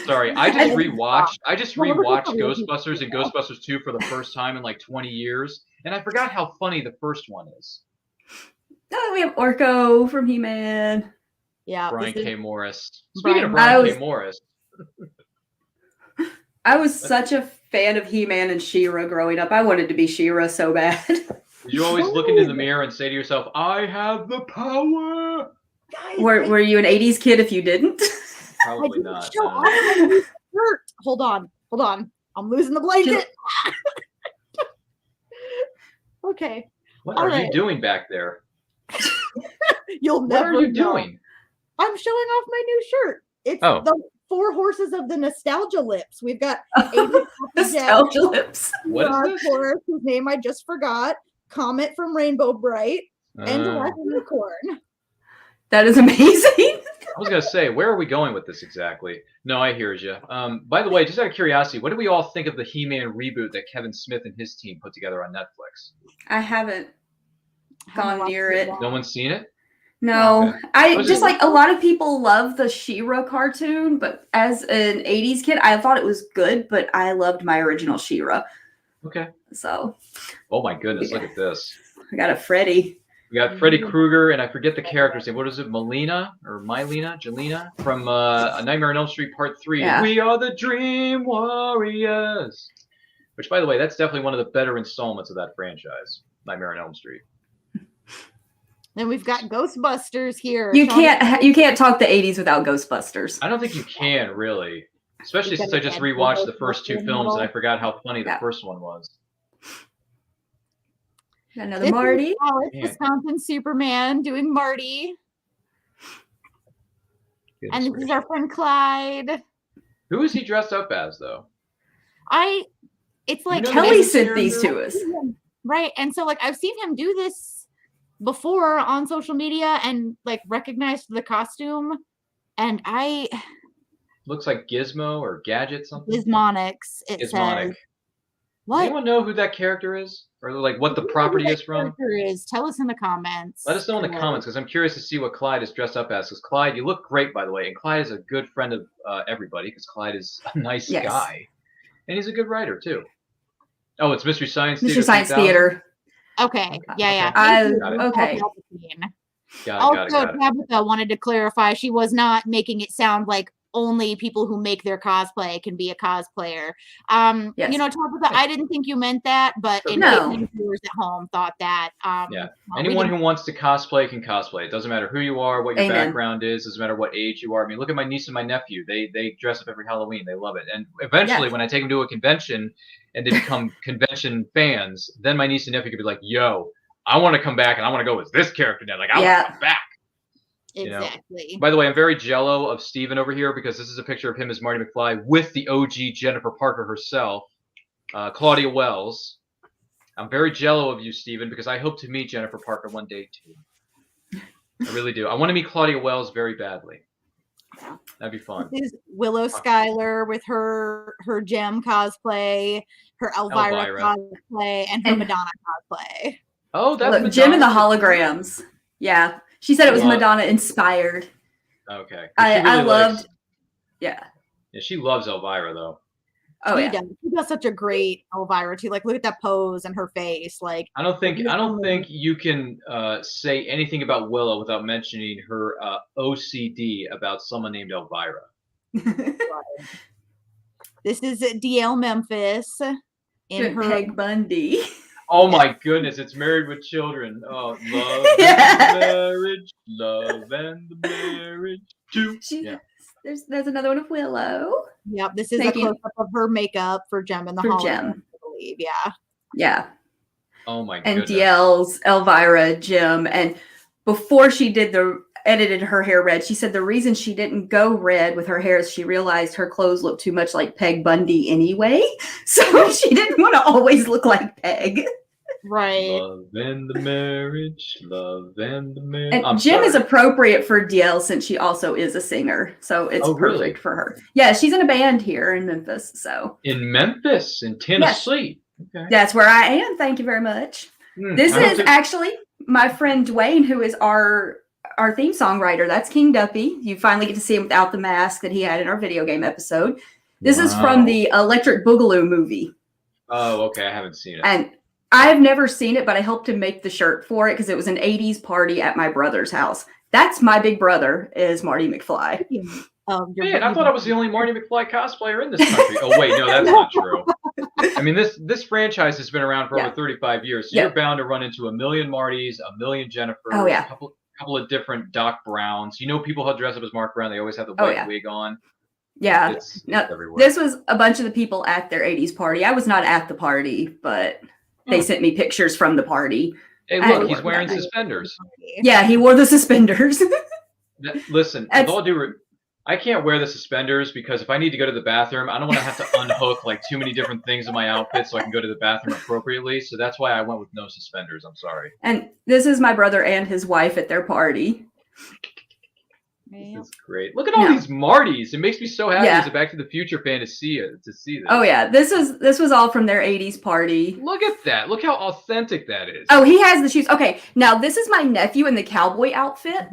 Sorry, I just rewatched Ghostbusters and Ghostbusters 2 for the first time in like 20 years, and I forgot how funny the first one is.
Oh, we have Orko from He-Man.
Yeah.
Brian
this
K.
is-
Morris. Speaking of
Brian-
Brian K. Morris,
I was such a fan of He-Man and She-Ra growing up. I wanted to be She-Ra so bad.
did you always look into the mirror and say to yourself, I have the power?
Guys,
Were you an 80s kid if you didn't?
I
Probably
didn't
not.
show
no.
off my new shirt. Hold on. I'm losing the blanket. Okay.
What
All
are you
right.
doing back there?
You'll
What
never
are you
know.
doing?
I'm showing off my new shirt. It's
Oh.
the Four Horses of the Nostalgia Lips. We've got 80
Nostalgia lips.
What is this?
Horse, whose name I just forgot, Comet from Rainbow Bright, and
Uh,
Black Unicorn.
That is amazing.
I was gonna say, where are we going with this exactly? No, I hear you. By the way, just out of curiosity, what do we all think of the He-Man reboot that Kevin Smith and his team put together on Netflix?
I haven't gone near it.
No one's seen it?
No,
Okay.
I
Was
just
it-
like a lot of people love the She-Ra cartoon, but as an 80s kid, I thought it was good, but I loved my original She-Ra.
Okay.
So
Oh my goodness, look at this.
I got a Freddy.
We got Freddy Krueger, and I forget the character's name. What is it, Melina or Mylena, Jelena from A Nightmare on Elm Street Part 3.
Yeah.
We are the Dream Warriors. Which, by the way, that's definitely one of the better installments of that franchise, Nightmare on Elm Street.
Then we've got Ghostbusters here.
You
Shaun-
can't talk the 80s without Ghostbusters.
I don't think you can really, especially
Because
since I just
it's
rewatched the first two
Ghostbusters
films and I
model.
forgot how funny the
Yeah.
first one was.
Got another
This is
Marty.
Alex,
Man.
Wisconsin Superman doing Marty.
Goodness
And this is
gracious.
our friend Clyde.
Who is he dressed up as, though?
It's like
know
Kelly
the
sent
name
these
of the
to us.
right. And so like I've seen him do this before on social media and like recognized the costume. And
Looks like Gizmo or Gadget something.
Gizmonics, it
Gizmonic.
says. What?
Anyone know who that character is? Or like what the
Who
property
that
is from?
character is? Tell us in the comments.
Let us know in the
Yeah.
comments because I'm curious to see what Clyde is dressed up as. Because Clyde, you look great, by the way. And Clyde is a good friend of everybody because Clyde is a nice
Yes.
guy. And he's a good writer, too. Oh, it's Mystery Science Theater.
Mr. Science
3000?
Theater.
Okay. Yeah.
I-
Thank you,
okay.
Palpatine.
Got it.
Also, Tabitha wanted to clarify she was not making it sound like only people who make their cosplay can be a cosplayer.
Yes.
Tabitha, I didn't think you meant that, but in
No.
case any viewers at home thought that.
Yeah.
we
Anyone
didn't-
who wants to cosplay can cosplay. It doesn't matter who you are, what your
Amen.
background is, doesn't matter what age you are. I mean, look at my niece and my nephew. They dress up every Halloween. They love it. And eventually,
Yes.
when I take them to a convention and they become convention fans, then my niece and nephew could be like, yo, I want to come back and I want to go as this character now. Like, I want
Yeah.
to come back. you know.
Exactly.
By the way, I'm very jello of Steven over here because this is a picture of him as Marty McFly with the OG Jennifer Parker herself, Claudia Wells. I'm very jello of you, Steven, because I hope to meet Jennifer Parker one day too. I really do. I want to meet Claudia Wells very badly. That'd be fun.
This is Willow Skylar with her gem cosplay, her Elvira cosplay, and her
And-
Madonna cosplay.
Oh, that's
Look,
Madonna.
Jim and the holograms. Yeah. She said it was
Well,
Madonna inspired.
Okay.
I
She really
loved.
likes-
Yeah.
Yeah, she loves Elvira though.
Oh
She
yeah.
does. She does such a great Elvira too. Like, look at that pose and her face. Like,
I don't think you can say anything about Willow without mentioning her OCD about someone named Elvira.
this is DL Memphis in her
Peg Bundy.
Oh my goodness, it's Married with Children. Oh, love
Yeah.
and the marriage, love and the marriage too. Yeah.
There's another one of Willow.
Yep, this is
Making-
a close-up of her makeup for Jem in the
For
hologram,
Jem.
I believe. Yeah.
Yeah.
Oh my
And
goodness.
DL's Elvira, Jim, and before she edited her hair red, she said the reason she didn't go red with her hair is she realized her clothes looked too much like Peg Bundy anyway, so she didn't want to always look like Peg.
Right.
Love and the marriage, love and the marriage.
And Jim is appropriate for DL since she also is a singer, so it's perfect for her. Yeah, she's in a band here in Memphis. So
in Memphis, in Tennessee. Yes. Okay.
That's where I am. Thank you very much. This is actually my friend Dwayne, who is our theme song writer. That's King Duppy. You finally get to see him without the mask that he had in our video game episode. This is from the Electric Boogaloo movie.
Oh, okay. I haven't seen it.
And I've never seen it, but I helped him make the shirt for it because it was an 80s party at my brother's house. That's my big brother, is Marty McFly.
Man, I thought I was the only Marty McFly cosplayer in this country. Oh, wait, no, that's not true. I mean, this franchise has been around for over 35 years, so you're bound to run into a million Martys, a million Jennifers, a couple of different Doc Browns. You know, people who dress up as Mark Brown, they always have the white wig on.
Yeah.
It's everywhere.
This was a bunch of the people at their 80s party. I was not at the party, but they sent me pictures from the party.
Hey, look, he's wearing suspenders.
Yeah, he wore the suspenders.
Listen, with all due I can't wear the suspenders because if I need to go to the bathroom, I don't want to have to unhook like too many different things in my outfit so I can go to the bathroom appropriately. So that's why I went with no suspenders. I'm sorry.
And this is my brother and his wife at their party.
This is great. Look at all these Martys. It makes me so happy as a Back to the Future fan to see this.
Oh yeah, this was all from their 80s party.
Look at that. Look how authentic that is.
Oh, he has the shoes. Okay, now this is my nephew in the cowboy outfit.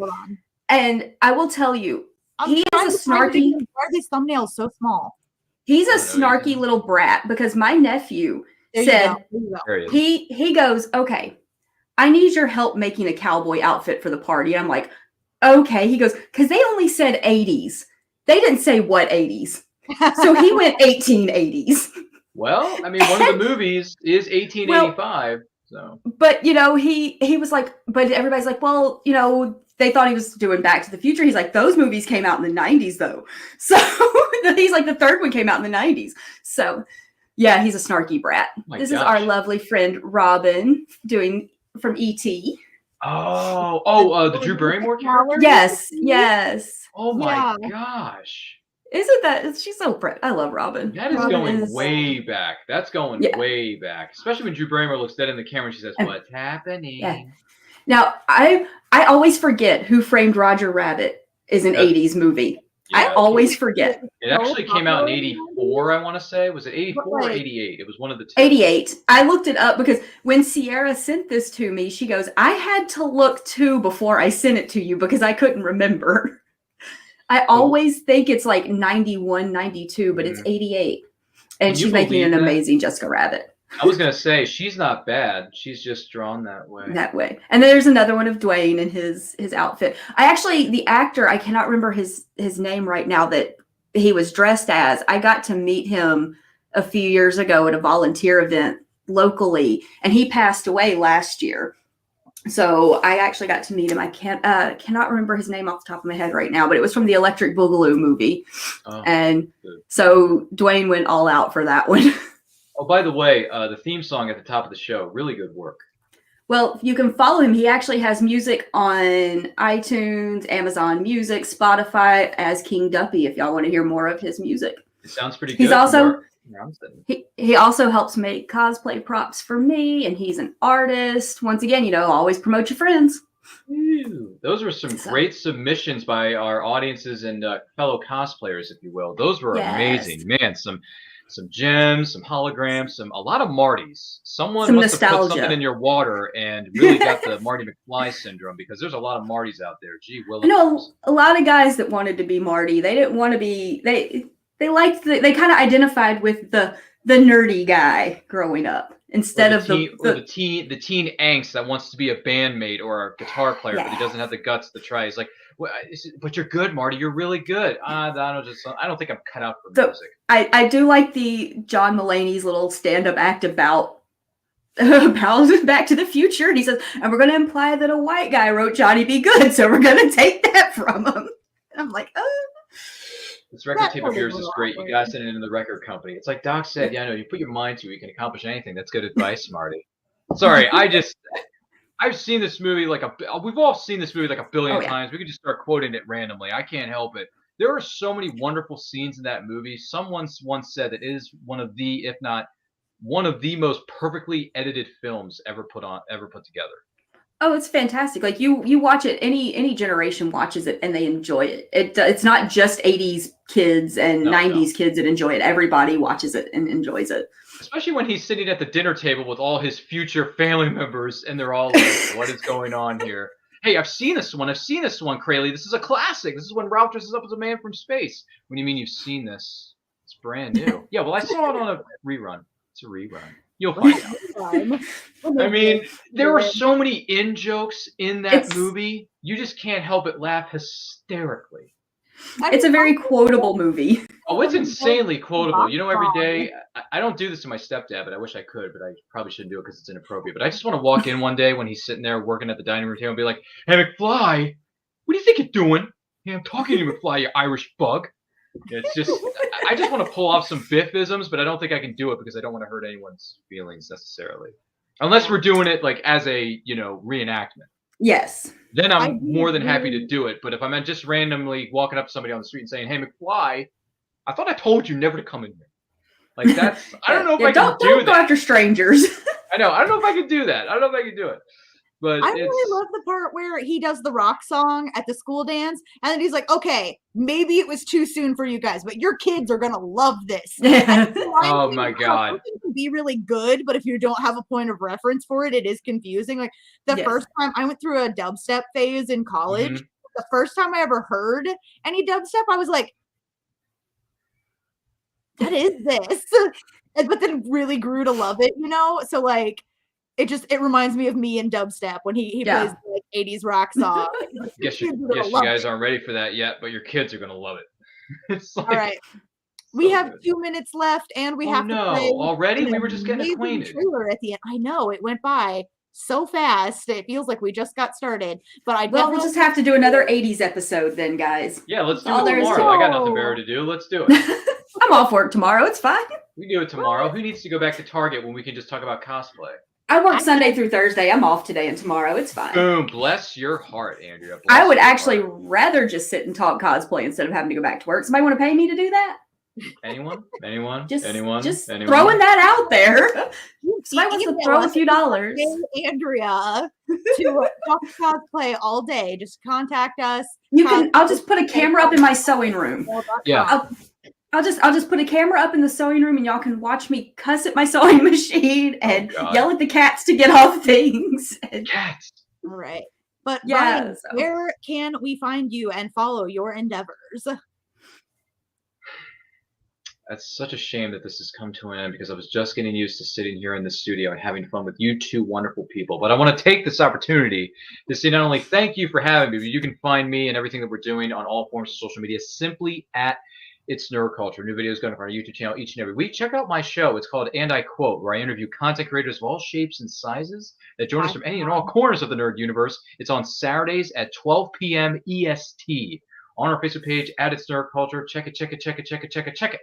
And I will tell you, he is a snarky.
Why are these thumbnails so small?
He's a snarky little brat because my nephew said he goes, okay, I need your help making a cowboy outfit for the party. I'm like, okay. He goes, because they only said 80s. They didn't say what 80s. So he went 1880s.
Well, I mean, one of the movies is 1885. So,
but you know, he was like, but everybody's like, well, you know, they thought he was doing Back to the Future. He's like, those movies came out in the 90s though. So he's like, the third one came out in the 90s. So yeah, he's a snarky brat. This is our lovely friend Robin doing from E.T.
The Drew Barrymore character?
Yes.
Oh my gosh.
Isn't that, she's so pretty. I love Robin.
That is going way back. That's going way back. Especially when Drew Barrymore looks dead in the camera and she says, what's happening?
Yeah. Now, I always forget Who Framed Roger Rabbit is an 80s movie. I always forget.
It actually came out in 84, I want to say. Was it 84 or 88? It was one of the two.
88. I looked it up because when Sierra sent this to me, she goes, I had to look too before I sent it to you because I couldn't remember. I always think it's like 91, 92, but it's 88. And she's making an amazing Jessica Rabbit.
I was going to say, she's not bad. She's just drawn that way.
And then there's another one of Dwayne and his outfit. The actor, I cannot remember his name right now that he was dressed as. I got to meet him a few years ago at a volunteer event locally, and he passed away last year. So I actually got to meet him. I cannot remember his name off the top of my head right now, but it was from the Electric Boogaloo movie. So Dwayne went all out for that one.
Oh, by the way, the theme song at the top of the show, really good work.
Well, you can follow him. He actually has music on iTunes, Amazon Music, Spotify as King Duppy if y'all want to hear more of his music.
It sounds pretty good.
He's also he also helps make cosplay props for me, and he's an artist. Once again, always promote your friends.
Ooh, those were some great submissions by our audiences and fellow cosplayers, if you will. Those were amazing. Man, some gems, some holograms, a lot of Martys. Someone must have put something in your water and really got the Marty McFly syndrome because there's a lot of Martys out there. Gee, Willikers.
A lot of guys that wanted to be Marty. They didn't want to be they kind of identified with the nerdy guy growing up instead of
the teen angst that wants to be a bandmate or a guitar player, but he doesn't have the guts to try. He's like, well, but you're good, Marty. You're really good. I don't think I'm cut out for music.
I do like the John Mulaney's little stand-up act about Back to the Future, and he says, and we're going to imply that a white guy wrote Johnny Be Good, so we're going to take that from him. And I'm like, oh.
This record tape of yours is great. You guys sent it into the record company. It's like Doc said, yeah, I know, you put your mind to it, you can accomplish anything. That's good advice, Marty. Sorry, I've seen this movie we've all seen this movie like a billion times. We could just start quoting it randomly. I can't help it. There are so many wonderful scenes in that movie. Someone once said that it is one of the, if not one of the most perfectly edited films ever put together.
Oh, it's fantastic. Like you watch it, any generation watches it and they enjoy it. It's not just 80s kids and 90s kids that enjoy it. Everybody watches it and enjoys it.
Especially when he's sitting at the dinner table with all his future family members and they're all like, what is going on here? Hey, I've seen this one, Crayle. This is a classic. This is when Ralph dresses up as a man from space. What do you mean you've seen this? It's brand new. Yeah, well, I saw it on a rerun. It's a rerun. You'll find out. I mean, there are so many in-jokes in that movie. You just can't help but laugh hysterically.
It's a very quotable movie.
Oh, it's insanely quotable. You know, every day, I don't do this to my stepdad, but I wish I could, but I probably shouldn't do it because it's inappropriate. But I just want to walk in one day when he's sitting there working at the dining room table and be like, hey, McFly, what do you think you're doing? Hey, I'm talking to you, McFly, you Irish bug. It's just, I just want to pull off some Biffisms, but I don't think I can do it because I don't want to hurt anyone's feelings necessarily. Unless we're doing it like as a, reenactment.
Yes.
Then I'm more than happy to do it. But if I'm just randomly walking up to somebody on the street and saying, hey, McFly, I thought I told you never to come in here. Like that's, I don't know if I can do that.
Don't go after strangers.
I know. I don't know if I can do that. I don't know if I can do it. But
I really love the part where he does the rock song at the school dance, and then he's like, okay, maybe it was too soon for you guys, but your kids are going to love this.
Oh, my God.
Something can be really good, but if you don't have a point of reference for it, it is confusing. Like, the first time I went through a dubstep phase in college, the first time I ever heard any dubstep, I was like, what is this? But then really grew to love it, So, like, it reminds me of me in dubstep when he plays the, like, 80s rock song.
Guess you guys aren't ready for that yet, but your kids are gonna love it. It's like,
all right. We have 2 minutes left, and we have to play
already? We were just getting acquainted.
Trailer at the end. I know it went by so fast. It feels like we just got started. But
we'll just have to do another 80s episode then, guys.
Yeah, let's do it tomorrow. I got nothing better to do. Let's do it.
I'm off work tomorrow. It's fine.
We do it tomorrow. Who needs to go back to Target when we can just talk about cosplay?
I work Sunday through Thursday. I'm off today and tomorrow. It's fine.
Boom. Bless your heart, Andrea.
I would actually rather just sit and talk cosplay instead of having to go back to work. Somebody want to pay me to do that?
Anyone?
Just
anyone?
Throwing that out there. Somebody wants to throw a few dollars.
Andrea to talk cosplay all day. Just contact us.
I'll just put a camera up in my sewing room.
Yeah.
I'll just put a camera up in the sewing room and y'all can watch me cuss at my sewing machine and yell at the cats to get off things.
Cats.
All right. But Ryan, where can we find you and follow your endeavors?
That's such a shame that this has come to an end because I was just getting used to sitting here in the studio and having fun with you two wonderful people. But I want to take this opportunity to say not only thank you for having me, but you can find me and everything that we're doing on all forms of social media simply at It's Nerd Culture. New videos going up on our YouTube channel each and every week. Check out my show. It's called And I Quote, where I interview content creators of all shapes and sizes that join us from any and all corners of the nerd universe. It's on Saturdays at 12 p.m. EST. On our Facebook page, at It's Nerd Culture. Check it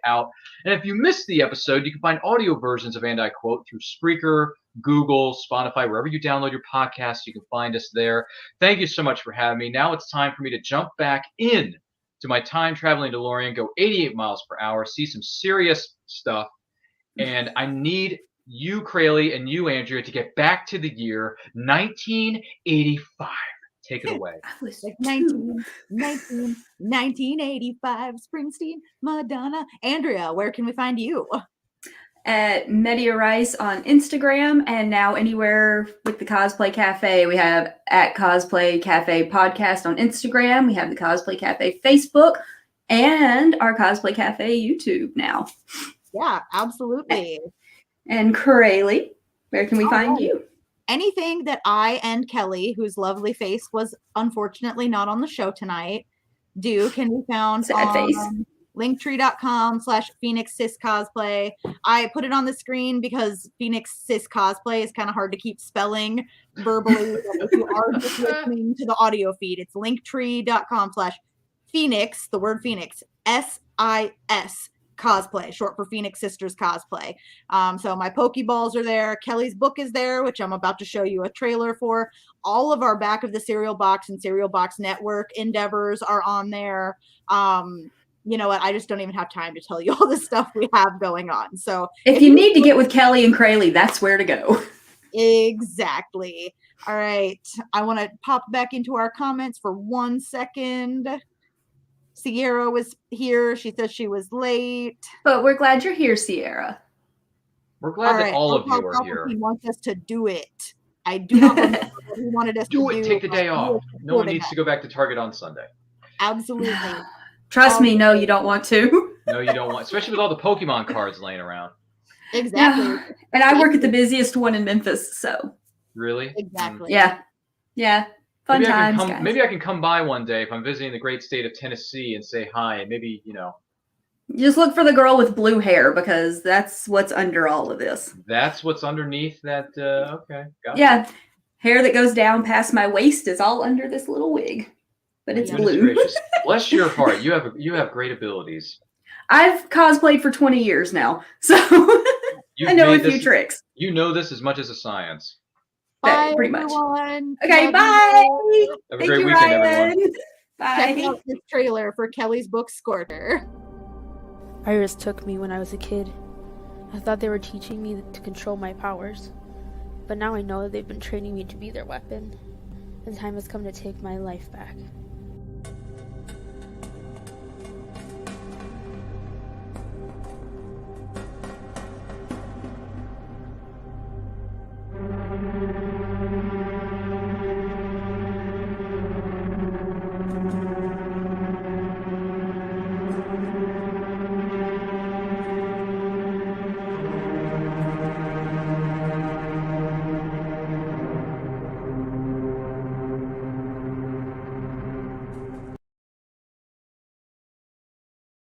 out. And if you missed the episode, you can find audio versions of And I Quote through Spreaker, Google, Spotify, wherever you download your podcasts. You can find us there. Thank you so much for having me. Now it's time for me to jump back in to my time-traveling DeLorean, go 88 miles per hour, see some serious stuff, and I need you, Crayle, and you, Andrea, to get back to the year 1985. Take it away.
Like 1985, Springsteen, Madonna. Andrea, where can we find you?
At Media Rice on Instagram, and now anywhere with the Cosplay Cafe. We have at Cosplay Cafe Podcast on Instagram. We have the Cosplay Cafe Facebook, And our Cosplay Cafe YouTube now.
Yeah, absolutely.
And Crayle, where can we find you?
Anything that I and Kelly, whose lovely face was unfortunately not on the show tonight, can be found on linktree.com/Phoenix Sis Cosplay. I put it on the screen because Phoenix Sis Cosplay is kind of hard to keep spelling verbally. If you are just listening to the audio feed, it's linktree.com/Phoenix, the word Phoenix, SIS Cosplay, short for Phoenix Sisters Cosplay. So my Pokeballs are there. Kelly's book is there, which I'm about to show you a trailer for. All of our Back of the Cereal Box and Cereal Box Network endeavors are on there. You know what? I just don't even have time to tell you all the stuff we have going on. So
if you need to get with Kelly and Crayle, that's where to go.
Exactly. All right. I want to pop back into our comments for 1 second. Sierra was here. She said she was late.
But we're glad you're here, Sierra.
We're glad that all of you are here.
He wants us to do it. I do not remember what he wanted us to do.
Take the day off. No one needs to go back to Target on Sunday.
Absolutely.
Trust me, no, you don't want to.
No, you don't want, especially with all the Pokemon cards laying around.
Exactly.
No. And I work at the busiest one in Memphis, so.
Really?
Exactly.
Yeah. Fun times, guys.
Maybe I can come by one day if I'm visiting the great state of Tennessee and say hi. And maybe,
Just look for the girl with blue hair because that's what's under all of this.
That's what's underneath that. Okay. Got
yeah. Hair that goes down past my waist is all under this little wig. But it's blue.
Bless your heart. You have great abilities.
I've cosplayed for 20 years now, so I know a few tricks.
You know this as much as a science.
Bye,
pretty
everyone.
Much. Okay, bye.
Have a great weekend, everyone.
Bye.
Check out this trailer for Kelly's book, Scorcher.
Iris took me when I was a kid. I thought they were teaching me to control my powers. But now I know that they've been training me to be their weapon. The time has come to take my life back.